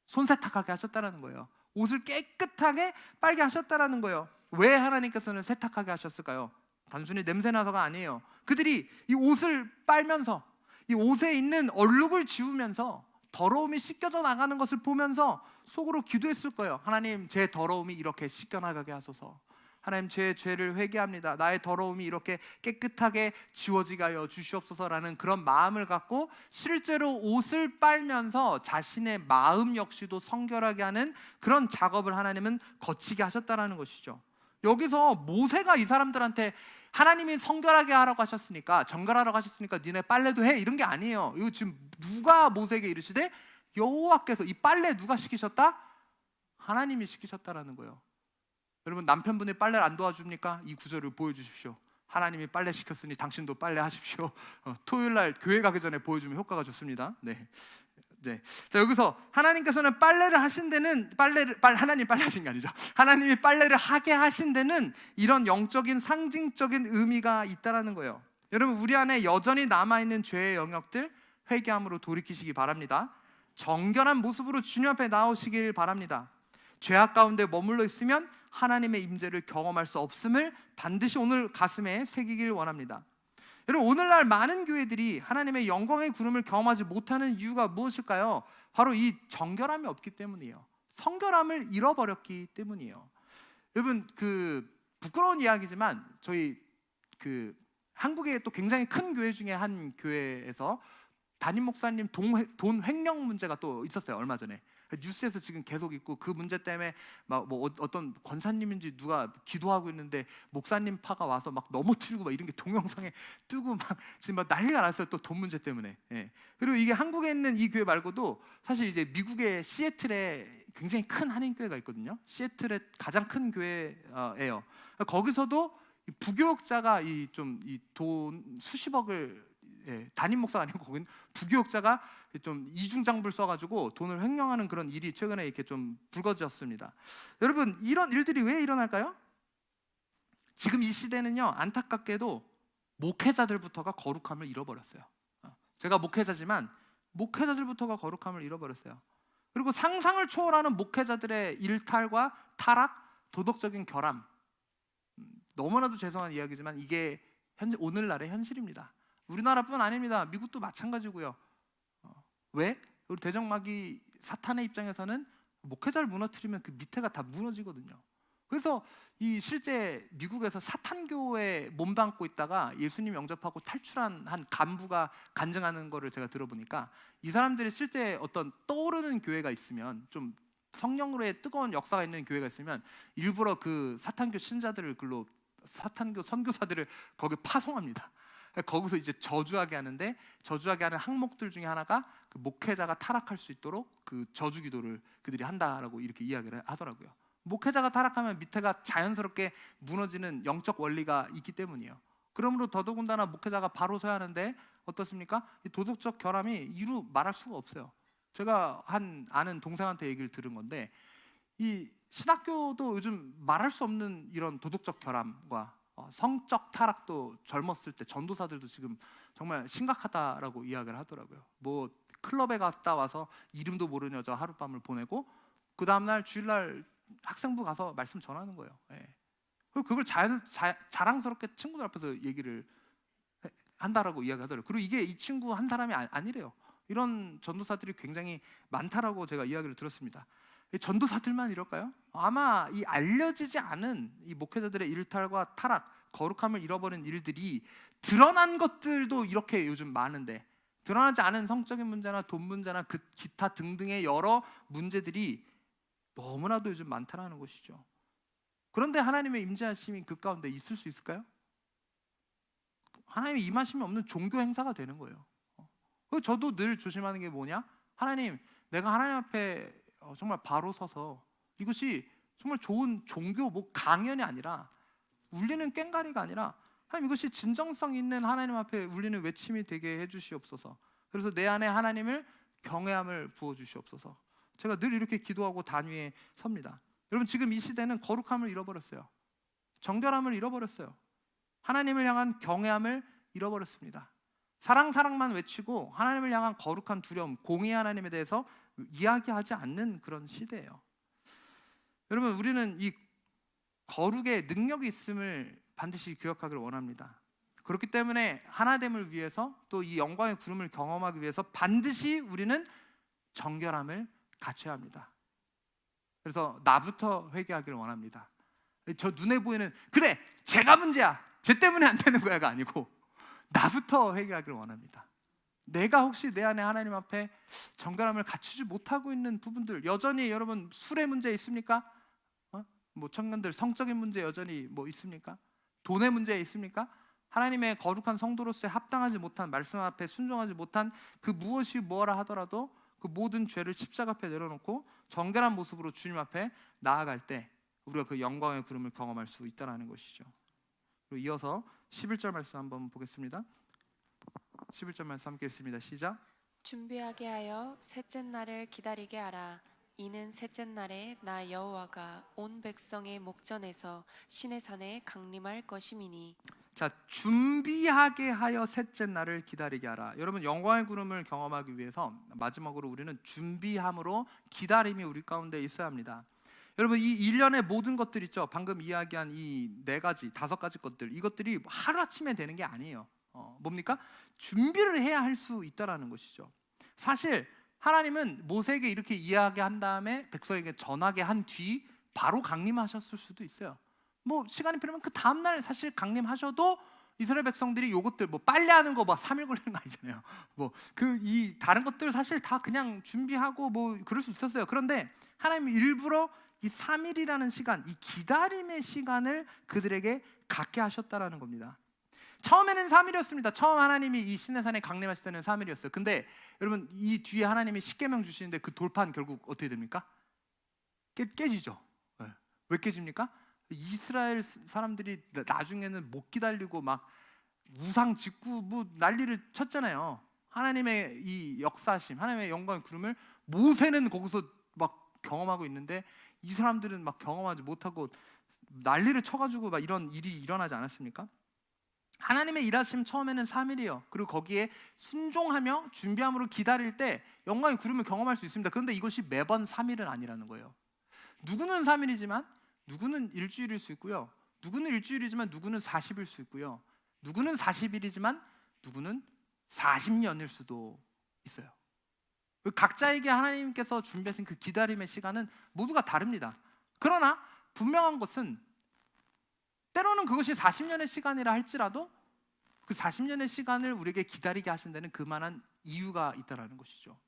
손세탁하게 하셨다는 거예요. 옷을 깨끗하게 빨게 하셨다는 거예요. 왜 하나님께서는 세탁하게 하셨을까요? 단순히 냄새나서가 아니에요. 그들이 이 옷을 빨면서 이 옷에 있는 얼룩을 지우면서 더러움이 씻겨져 나가는 것을 보면서 속으로 기도했을 거예요. 하나님, 제 더러움이 이렇게 씻겨나가게 하소서. 하나님, 제 죄를 회개합니다. 나의 더러움이 이렇게 깨끗하게 지워지게 하여 주시옵소서라는 그런 마음을 갖고 실제로 옷을 빨면서 자신의 마음 역시도 성결하게 하는 그런 작업을 하나님은 거치게 하셨다는 것이죠. 여기서 모세가 이 사람들한테 하나님이 성결하게 하라고 하셨으니까, 정결하라고 하셨으니까 니네 빨래도 해, 이런 게 아니에요. 이거 지금 누가 모세에게 이르시되 여호와께서, 이 빨래 누가 시키셨다? 하나님이 시키셨다라는 거예요. 여러분, 남편분이 빨래를 안 도와줍니까? 이 구절을 보여주십시오. 하나님이 빨래 시켰으니 당신도 빨래 하십시오. 토요일날 교회 가기 전에 보여주면 효과가 좋습니다. 네. 자, 여기서 하나님께서는 빨래를 하신 데는 하나님 빨래 하신 게 아니죠. 하나님이 빨래를 하게 하신 데는 이런 영적인 상징적인 의미가 있다라는 거예요. 여러분, 우리 안에 여전히 남아있는 죄의 영역들 회개함으로 돌이키시기 바랍니다. 정결한 모습으로 주님 앞에 나오시길 바랍니다. 죄악 가운데 머물러 있으면 하나님의 임재를 경험할 수 없음을 반드시 오늘 가슴에 새기길 원합니다. 여러분, 오늘날 많은 교회들이 하나님의 영광의 구름을 경험하지 못하는 이유가 무엇일까요? 바로 이 정결함이 없기 때문이에요. 성결함을 잃어버렸기 때문이에요. 여러분, 부끄러운 이야기지만 저희 한국의 또 굉장히 큰 교회 중에 한 교회에서 담임 목사님 돈 횡령 문제가 또 있었어요. 얼마 전에 뉴스에서 지금 계속 있고, 그 문제 때문에 막 어떤 권사님인지 누가 기도하고 있는데 목사님 파가 와서 막 넘어뜨리고 막 이런 게 동영상에 뜨고 막 지금 막 난리가 났어요. 또 돈 문제 때문에. 예. 그리고 이게 한국에 있는 이 교회 말고도 사실 이제 미국의 시애틀에 굉장히 큰 한인교회가 있거든요. 시애틀의 가장 큰 교회예요. 거기서도 부교역자가 이 돈 수십억을, 담임 목사가 아니고 거긴 부교역자가 좀 이중장부를 써가지고 돈을 횡령하는 그런 일이 최근에 이렇게 좀 불거졌습니다. 여러분, 이런 일들이 왜 일어날까요? 지금 이 시대는요, 안타깝게도 목회자들부터가 거룩함을 잃어버렸어요. 제가 목회자지만 목회자들부터가 거룩함을 잃어버렸어요. 그리고 상상을 초월하는 목회자들의 일탈과 타락, 도덕적인 결함, 너무나도 죄송한 이야기지만 이게 오늘날의 현실입니다. 우리나라뿐 아닙니다. 미국도 마찬가지고요. 왜? 우리 대적마귀 사탄의 입장에서는 목회자를 무너뜨리면 그 밑에가 다 무너지거든요. 그래서 이 실제 미국에서 사탄교에 몸담고 있다가 예수님 영접하고 탈출한 한 간부가 간증하는 거를 제가 들어보니까, 이 사람들이 실제 어떤 떠오르는 교회가 있으면, 좀 성령으로의 뜨거운 역사가 있는 교회가 있으면 일부러 그 사탄교 신자들을, 사탄교 선교사들을 거기 파송합니다. 거기서 이제 저주하게 하는데, 저주하게 하는 항목들 중에 하나가 그 목회자가 타락할 수 있도록 그 저주 기도를 그들이 한다라고 이렇게 이야기를 하더라고요. 목회자가 타락하면 밑에가 자연스럽게 무너지는 영적 원리가 있기 때문이에요. 그러므로 더더군다나 목회자가 바로 서야 하는데 어떻습니까? 이 도덕적 결함이 이루 말할 수가 없어요. 제가 아는 동생한테 얘기를 들은 건데, 이 신학교도 요즘 말할 수 없는 이런 도덕적 결함과 성적 타락도 젊었을 때 전도사들도 지금 정말 심각하다라고 이야기를 하더라고요. 뭐 클럽에 갔다 와서 이름도 모르는 여자 하룻밤을 보내고 그 다음날 주일날 학생부 가서 말씀 전하는 거예요. 그리고 그걸 자랑스럽게 친구들 앞에서 얘기를 한다라고 이야기하더라고요. 그리고 이게 이 친구 한 사람이 아니래요. 이런 전도사들이 굉장히 많다라고 제가 이야기를 들었습니다. 전도사들만 이럴까요? 아마 이 알려지지 않은 이 목회자들의 일탈과 타락, 거룩함을 잃어버린 일들이 드러난 것들도 이렇게 요즘 많은데, 드러나지 않은 성적인 문제나 돈 문제나 그 기타 등등의 여러 문제들이 너무나도 요즘 많다라는 것이죠. 그런데 하나님의 임재하심이 그 가운데 있을 수 있을까요? 하나님의 임하심이 없는 종교 행사가 되는 거예요. 그리고 저도 늘 조심하는 게 뭐냐? 하나님, 내가 하나님 앞에 정말 바로 서서 이것이 정말 좋은 종교 강연이 아니라, 울리는 꽹과리가 아니라, 하나님 이것이 진정성 있는 하나님 앞에 울리는 외침이 되게 해주시옵소서. 그래서 내 안에 하나님을 경외함을 부어주시옵소서. 제가 늘 이렇게 기도하고 단위에 섭니다. 여러분, 지금 이 시대는 거룩함을 잃어버렸어요. 정결함을 잃어버렸어요. 하나님을 향한 경외함을 잃어버렸습니다. 사랑만 외치고 하나님을 향한 거룩한 두려움, 공의 하나님에 대해서 이야기하지 않는 그런 시대예요. 여러분, 우리는 이 거룩의 능력이 있음을 반드시 기억하기를 원합니다. 그렇기 때문에 하나됨을 위해서, 또 이 영광의 구름을 경험하기 위해서 반드시 우리는 정결함을 갖춰야 합니다. 그래서 나부터 회개하기를 원합니다. 저 눈에 보이는 그래 제가 문제야, 쟤 때문에 안 되는 거야가 아니고 나부터 회개하기를 원합니다. 내가 혹시 내 안에 하나님 앞에 정결함을 갖추지 못하고 있는 부분들, 여전히 여러분 술의 문제 있습니까? 뭐 청년들 성적인 문제 여전히 뭐 있습니까? 돈의 문제 있습니까? 하나님의 거룩한 성도로서의 합당하지 못한, 말씀 앞에 순종하지 못한 그 무엇이 뭐라 하더라도 그 모든 죄를 십자가 앞에 내려놓고 정결한 모습으로 주님 앞에 나아갈 때 우리가 그 영광의 구름을 경험할 수 있다는 것이죠. 그리고 이어서 11절 말씀 한번 보겠습니다. 11절 말씀 함께 읽습니다. 시작. 준비하게 하여 셋째 날을 기다리게 하라. 이는 셋째 날에 나 여호와가 온 백성의 목전에서 시내 산에 강림할 것임이니. 자, 준비하게 하여 셋째 날을 기다리게 하라. 여러분, 영광의 구름을 경험하기 위해서 마지막으로 우리는 준비함으로 기다림이 우리 가운데 있어야 합니다. 여러분, 이 일련의 모든 것들 있죠. 방금 이야기한 이 4가지, 5가지 것들, 이것들이 하루아침에 되는 게 아니에요. 뭡니까? 준비를 해야 할 수 있다라는 것이죠. 사실 하나님은 모세에게 이렇게 이야기한 다음에 백성에게 전하게 한 뒤 바로 강림하셨을 수도 있어요. 뭐 시간이 필요하면 그 다음날 사실 강림하셔도 이스라엘 백성들이 요것들 뭐 빨래하는 거 막 3일 걸리는 거 아니잖아요. 뭐 그 이 다른 것들 사실 다 그냥 준비하고 뭐 그럴 수 있었어요. 그런데 하나님이 일부러 이 3일이라는 시간, 이 기다림의 시간을 그들에게 갖게 하셨다라는 겁니다. 처음에는 3일이었습니다. 처음 하나님이 이 시내산에 강림하실 때는 3일이었어요. 근데 여러분, 이 뒤에 하나님이 십계명 주시는데 그 돌판 결국 어떻게 됩니까? 깨지죠. 네. 왜 깨집니까? 이스라엘 사람들이 나중에는 못 기다리고 막 우상 짓고 뭐 난리를 쳤잖아요. 하나님의 이 역사심, 하나님의 영광의 구름을 모세는 거기서 막 경험하고 있는데 이 사람들은 막 경험하지 못하고 난리를 쳐가지고 막 이런 일이 일어나지 않았습니까? 하나님의 일하심 처음에는 3일이에요. 그리고 거기에 순종하며 준비함으로 기다릴 때 영광의 구름을 경험할 수 있습니다. 그런데 이것이 매번 3일은 아니라는 거예요. 누구는 3일이지만 누구는 일주일일 수 있고요. 누구는 일주일이지만 누구는 40일 수 있고요. 누구는 40일이지만 누구는 40년일 수도 있어요. 각자에게 하나님께서 준비하신 그 기다림의 시간은 모두가 다릅니다. 그러나 분명한 것은 때로는 그것이 40년의 시간이라 할지라도 그 40년의 시간을 우리에게 기다리게 하신 데는 그만한 이유가 있다라는 것이죠.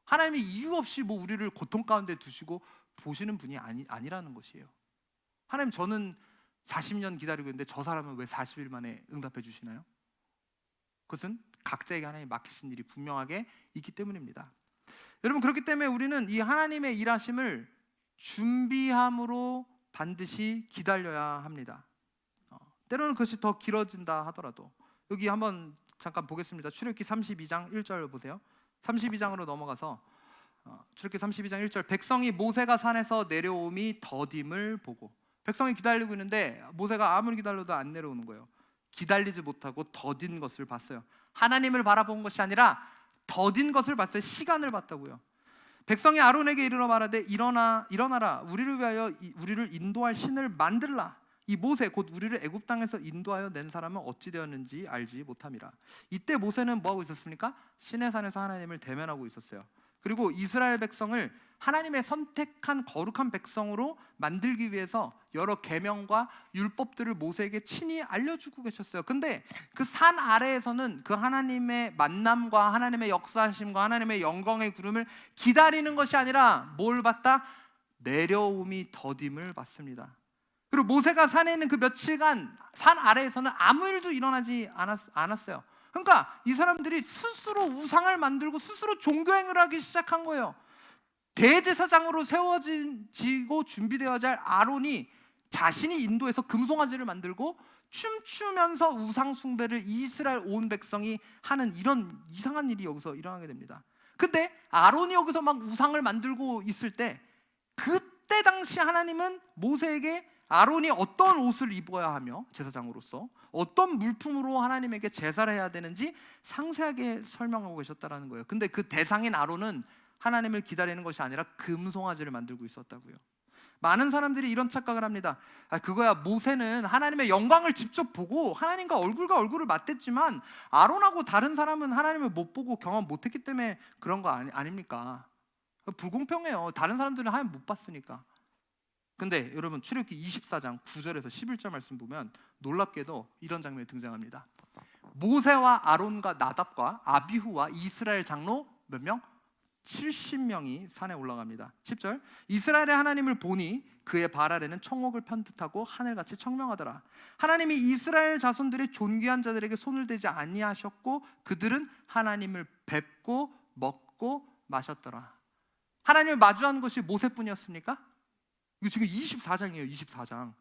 하나님이 이유 없이 뭐 우리를 고통 가운데 두시고 보시는 분이 아니라는 것이에요. 하나님, 저는 40년 기다리고 있는데 저 사람은 왜 40일 만에 응답해 주시나요? 그것은 각자에게 하나님이 맡기신 일이 분명하게 있기 때문입니다. 여러분, 그렇기 때문에 우리는 이 하나님의 일하심을 준비함으로 반드시 기다려야 합니다. 때로는 그것이 더 길어진다 하더라도 여기 한번 잠깐 보겠습니다. 출애굽기 32장 1절 보세요. 32장으로 넘어가서 출애굽기 32장 1절, 백성이 모세가 산에서 내려옴이 더딤을 보고, 백성이 기다리고 있는데 모세가 아무리 기다려도 안 내려오는 거예요. 기다리지 못하고 더딘 것을 봤어요. 하나님을 바라본 것이 아니라 더딘 것을 봤어요. 시간을 봤다고요. 백성이 아론에게 이르러 말하되 일어나라, 우리를 위하여 우리를 인도할 신을 만들라. 이 모세 곧 우리를 애굽 땅에서 인도하여 낸 사람은 어찌 되었는지 알지 못함이라. 이때 모세는 뭐 하고 있었습니까? 시내산에서 하나님을 대면하고 있었어요. 그리고 이스라엘 백성을 하나님의 선택한 거룩한 백성으로 만들기 위해서 여러 계명과 율법들을 모세에게 친히 알려주고 계셨어요. 근데 그 산 아래에서는 그 하나님의 만남과 하나님의 역사하심과 하나님의 영광의 구름을 기다리는 것이 아니라 뭘 봤다? 내려옴이 더딤을 봤습니다. 그리고 모세가 산에 있는 그 며칠간 산 아래에서는 아무 일도 일어나지 않았어요. 그러니까 이 사람들이 스스로 우상을 만들고 스스로 종교행위를 하기 시작한 거예요. 대제사장으로 세워지고 준비되어야 할 아론이 자신이 인도에서 금송아지를 만들고 춤추면서 우상 숭배를 이스라엘 온 백성이 하는 이런 이상한 일이 여기서 일어나게 됩니다. 근데 아론이 여기서 막 우상을 만들고 있을 때, 그때 당시 하나님은 모세에게 아론이 어떤 옷을 입어야 하며 제사장으로서 어떤 물품으로 하나님에게 제사를 해야 되는지 상세하게 설명하고 계셨다는 거예요. 근데 그 대상인 아론은 하나님을 기다리는 것이 아니라 금송아지를 만들고 있었다고요. 많은 사람들이 이런 착각을 합니다. 그거야, 모세는 하나님의 영광을 직접 보고 하나님과 얼굴과 얼굴을 맞댔지만 아론하고 다른 사람은 하나님을 못 보고 경험 못했기 때문에 그런 거 아닙니까? 불공평해요. 다른 사람들은 하나님 못 봤으니까. 근데 여러분, 출애굽기 24장 9절에서 11절 말씀 보면 놀랍게도 이런 장면이 등장합니다. 모세와 아론과 나답과 아비후와 이스라엘 장로 몇 명? 70명이 산에 올라갑니다. 10절, 이스라엘의 하나님을 보니 그의 발 아래는 청옥을 편듯하고 하늘같이 청명하더라. 하나님이 이스라엘 자손들의 존귀한 자들에게 손을 대지 아니하셨고 그들은 하나님을 뵙고 먹고 마셨더라. 하나님을 마주한 것이 모세뿐이었습니까? 이거 지금 24장이에요. 24장.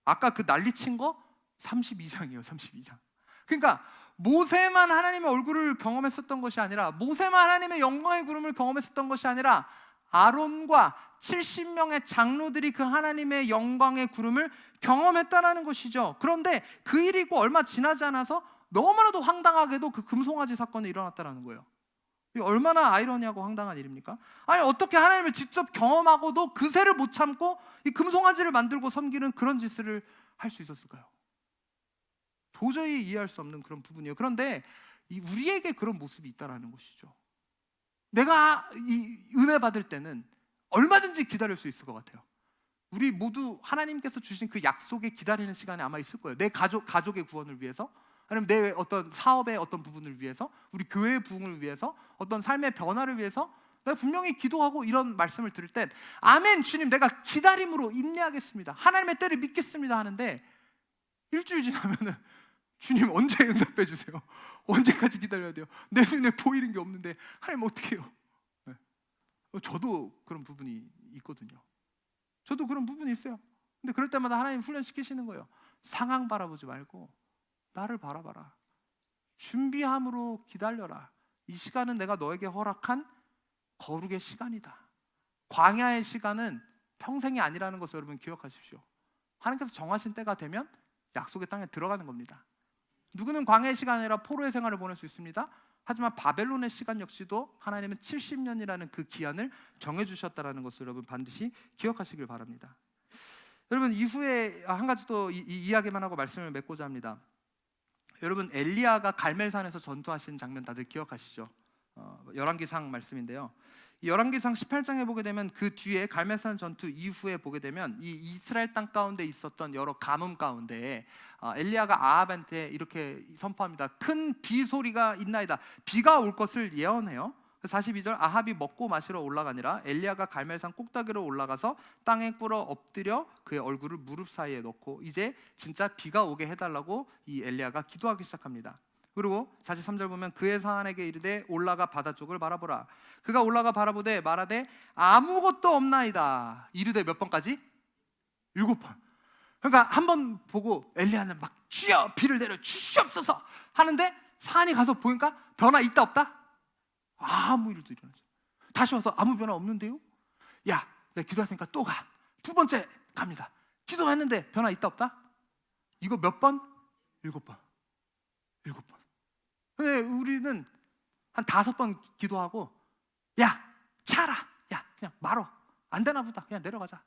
아까 그 난리친 거 32장이에요. 32장. 그러니까 모세만 하나님의 얼굴을 경험했었던 것이 아니라, 모세만 하나님의 영광의 구름을 경험했었던 것이 아니라 아론과 70명의 장로들이 그 하나님의 영광의 구름을 경험했다라는 것이죠. 그런데 그 일이고 얼마 지나지 않아서 너무나도 황당하게도 그 금송아지 사건이 일어났다는 거예요. 얼마나 아이러니하고 황당한 일입니까? 아니, 어떻게 하나님을 직접 경험하고도 그새를 못 참고 이 금송아지를 만들고 섬기는 그런 짓을 할 수 있었을까요? 도저히 이해할 수 없는 그런 부분이에요. 그런데 우리에게 그런 모습이 있다는 것이죠. 내가 이 은혜 받을 때는 얼마든지 기다릴 수 있을 것 같아요. 우리 모두 하나님께서 주신 그 약속에 기다리는 시간이 아마 있을 거예요. 내 가족의 구원을 위해서, 아니면 내 어떤 사업의 어떤 부분을 위해서, 우리 교회의 부흥을 위해서, 어떤 삶의 변화를 위해서 내가 분명히 기도하고 이런 말씀을 들을 땐 아멘 주님, 내가 기다림으로 인내하겠습니다, 하나님의 때를 믿겠습니다 하는데, 일주일 지나면은 주님 언제 응답해 주세요? 언제까지 기다려야 돼요? 내 눈에 보이는 게 없는데 하나님 어떻게 해요? 네. 저도 그런 부분이 있거든요. 저도 그런 부분이 있어요. 근데 그럴 때마다 하나님 훈련시키시는 거예요. 상황 바라보지 말고 나를 바라봐라. 준비함으로 기다려라. 이 시간은 내가 너에게 허락한 거룩의 시간이다. 광야의 시간은 평생이 아니라는 것을 여러분 기억하십시오. 하나님께서 정하신 때가 되면 약속의 땅에 들어가는 겁니다. 누구는 광야의 시간이 아니라 포로의 생활을 보낼 수 있습니다. 하지만 바벨론의 시간 역시도 하나님은 70년이라는 그 기한을 정해주셨다는 것을 여러분 반드시 기억하시길 바랍니다. 여러분, 이후에 한 가지 또 이야기만 하고 말씀을 맺고자 합니다. 여러분, 엘리야가 갈멜산에서 전투하신 장면 다들 기억하시죠? 열왕기상 말씀인데요. 이 열왕기상 18장에 보게 되면 그 뒤에 갈멜산 전투 이후에 보게 되면 이 이스라엘 땅 가운데 있었던 여러 가뭄 가운데 엘리야가 아합한테 이렇게 선포합니다. 큰 비 소리가 있나이다. 비가 올 것을 예언해요. 42절, 아합이 먹고 마시러 올라가니라 엘리야가 갈멜산 꼭다기로 올라가서 땅에 꿇어 엎드려 그의 얼굴을 무릎 사이에 넣고 이제 진짜 비가 오게 해달라고 이 엘리야가 기도하기 시작합니다. 그리고 43절 보면 그의 사안에게 이르되 올라가 바다 쪽을 바라보라. 그가 올라가 바라보되 말하되 아무것도 없나이다. 이르되 몇 번까지? 7번. 그러니까 한 번 보고 엘리야는 막 주여 비를 내려 주시옵소서 하는데 산이 가서 보니까 변화 있다 없다? 아무 일도 일어나지. 다시 와서 아무 변화 없는데요? 야, 내가 기도했으니까 또 가. 두 번째 갑니다. 기도했는데 변화 있다 없다? 이거 몇 번? 7번. 7번. 근데 우리는 한 5번 기도하고 야 차라, 야 그냥 말어, 안 되나 보다, 그냥 내려가자.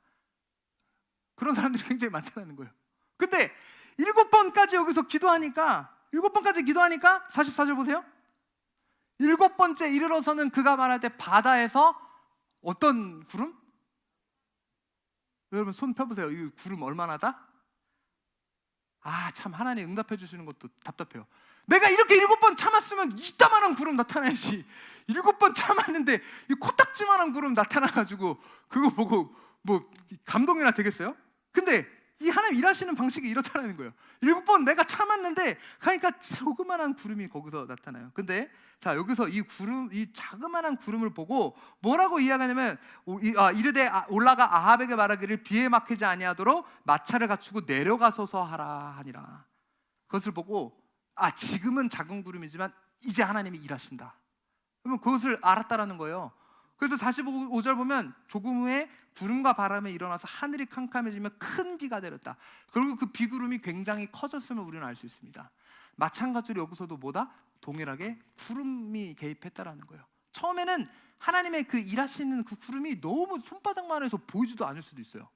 그런 사람들이 굉장히 많다는 거예요. 근데 7번까지 여기서 기도하니까 7번까지 기도하니까 44절 보세요. 7번째 이르러서는 그가 말할 때 바다에서 어떤 구름? 여러분 손 펴보세요. 이 구름 얼마나다? 참 하나님 응답해 주시는 것도 답답해요. 내가 이렇게 7번 참았으면 이따만한 구름 나타나야지. 7번 참았는데 이 코딱지만한 구름 나타나가지고 그거 보고 뭐 감동이나 되겠어요? 근데 이 하나님 일하시는 방식이 이렇다는 거예요. 7번 내가 참았는데 하니까 조그만한 구름이 거기서 나타나요. 근데 자, 여기서 이 구름, 이 자그만한 구름을 보고 뭐라고 이야기하냐면 이르되 올라가 아합에게 말하기를 비에 막히지 아니하도록 마차를 갖추고 내려가소서 하라 하니라. 그것을 보고 지금은 작은 구름이지만 이제 하나님이 일하신다. 그러면 그것을 알았다라는 거예요. 그래서 45절 보면 조금 후에 구름과 바람에 일어나서 하늘이 캄캄해지며 큰 비가 내렸다. 그리고 그 비구름이 굉장히 커졌음을 우리는 알 수 있습니다. 마찬가지로 여기서도 뭐다? 동일하게 구름이 개입했다라는 거예요. 처음에는 하나님의 그 일하시는 그 구름이 너무 손바닥만 해서 보이지도 않을 수도 있어요.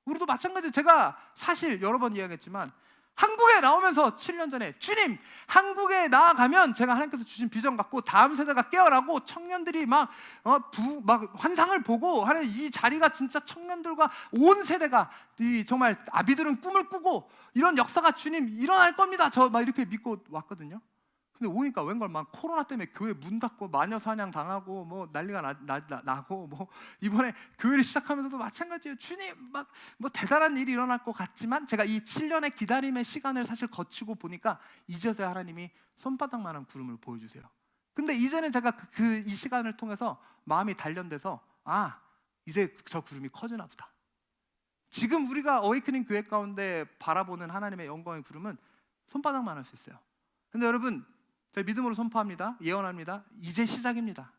우리도 마찬가지로 제가 사실 여러 번 이야기했지만 한국에 나오면서 7년 전에 주님 한국에 나아가면 제가 하나님께서 주신 비전 갖고 다음 세대가 깨어나고 청년들이 막 환상을 보고 하는 이 자리가 진짜 청년들과 온 세대가 정말 아비들은 꿈을 꾸고 이런 역사가 주님 일어날 겁니다. 저 막 이렇게 믿고 왔거든요. 근데 오니까 웬걸 막 코로나 때문에 교회 문 닫고 마녀 사냥 당하고 뭐 난리가 나고 뭐 이번에 교회를 시작하면서도 마찬가지예요. 주님 막 뭐 대단한 일이 일어날 것 같지만 제가 이 7년의 기다림의 시간을 사실 거치고 보니까 이제서야 하나님이 손바닥만한 구름을 보여주세요. 근데 이제는 제가 이 시간을 통해서 마음이 단련돼서 이제 저 구름이 커지나 보다. 지금 우리가 어웨이크닝 교회 가운데 바라보는 하나님의 영광의 구름은 손바닥만 할 수 있어요. 근데 여러분 제가 믿음으로 선포합니다. 예언합니다. 이제 시작입니다.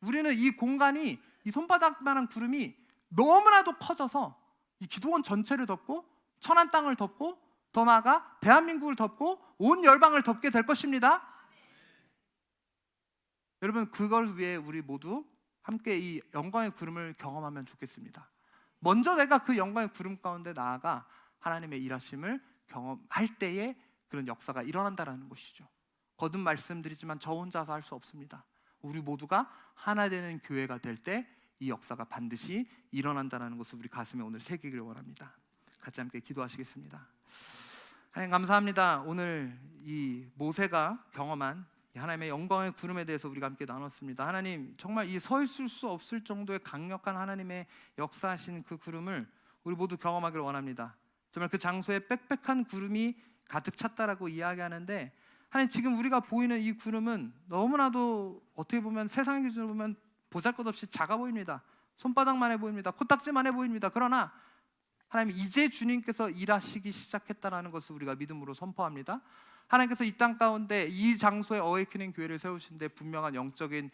우리는 이 공간이 이 손바닥만한 구름이 너무나도 커져서 이 기도원 전체를 덮고 천안 땅을 덮고 더 나아가 대한민국을 덮고 온 열방을 덮게 될 것입니다. 여러분 그걸 위해 우리 모두 함께 이 영광의 구름을 경험하면 좋겠습니다. 먼저 내가 그 영광의 구름 가운데 나아가 하나님의 일하심을 경험할 때에 그런 역사가 일어난다는 것이죠. 거듭 말씀드리지만 저 혼자서 할 수 없습니다. 우리 모두가 하나 되는 교회가 될 때 이 역사가 반드시 일어난다는 것을 우리 가슴에 오늘 새기길 원합니다. 같이 함께 기도하시겠습니다. 하나님 감사합니다. 오늘 이 모세가 경험한 하나님의 영광의 구름에 대해서 우리가 함께 나눴습니다. 하나님 정말 이 서 있을 수 없을 정도의 강력한 하나님의 역사하신 그 구름을 우리 모두 경험하기를 원합니다. 정말 그 장소에 빽빽한 구름이 가득 찼다라고 이야기하는데 하나님 지금 우리가 보이는 이 구름은 너무나도 어떻게 보면 세상의 기준으로 보면 보잘것없이 작아 보입니다. 손바닥만 해 보입니다. 코딱지만 해 보입니다. 그러나 하나님 이제 주님께서 일하시기 시작했다는 것을 우리가 믿음으로 선포합니다. 하나님께서 이 땅 가운데 이 장소에 어웨이크닝 교회를 세우신데 분명한 영적인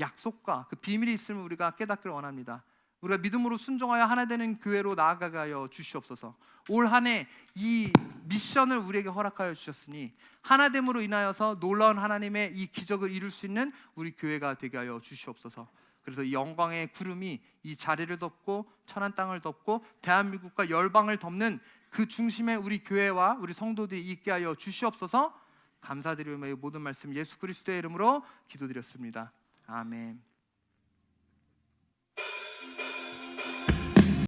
약속과 그 비밀이 있음을 우리가 깨닫기를 원합니다. 우리가 믿음으로 순종하여 하나 되는 교회로 나아가게 하여 주시옵소서. 올 한 해 이 미션을 우리에게 허락하여 주셨으니 하나됨으로 인하여서 놀라운 하나님의 이 기적을 이룰 수 있는 우리 교회가 되게 하여 주시옵소서. 그래서 이 영광의 구름이 이 자리를 덮고 천한 땅을 덮고 대한민국과 열방을 덮는 그 중심에 우리 교회와 우리 성도들이 있게 하여 주시옵소서. 감사드리며 이 모든 말씀 예수 그리스도의 이름으로 기도드렸습니다. 아멘.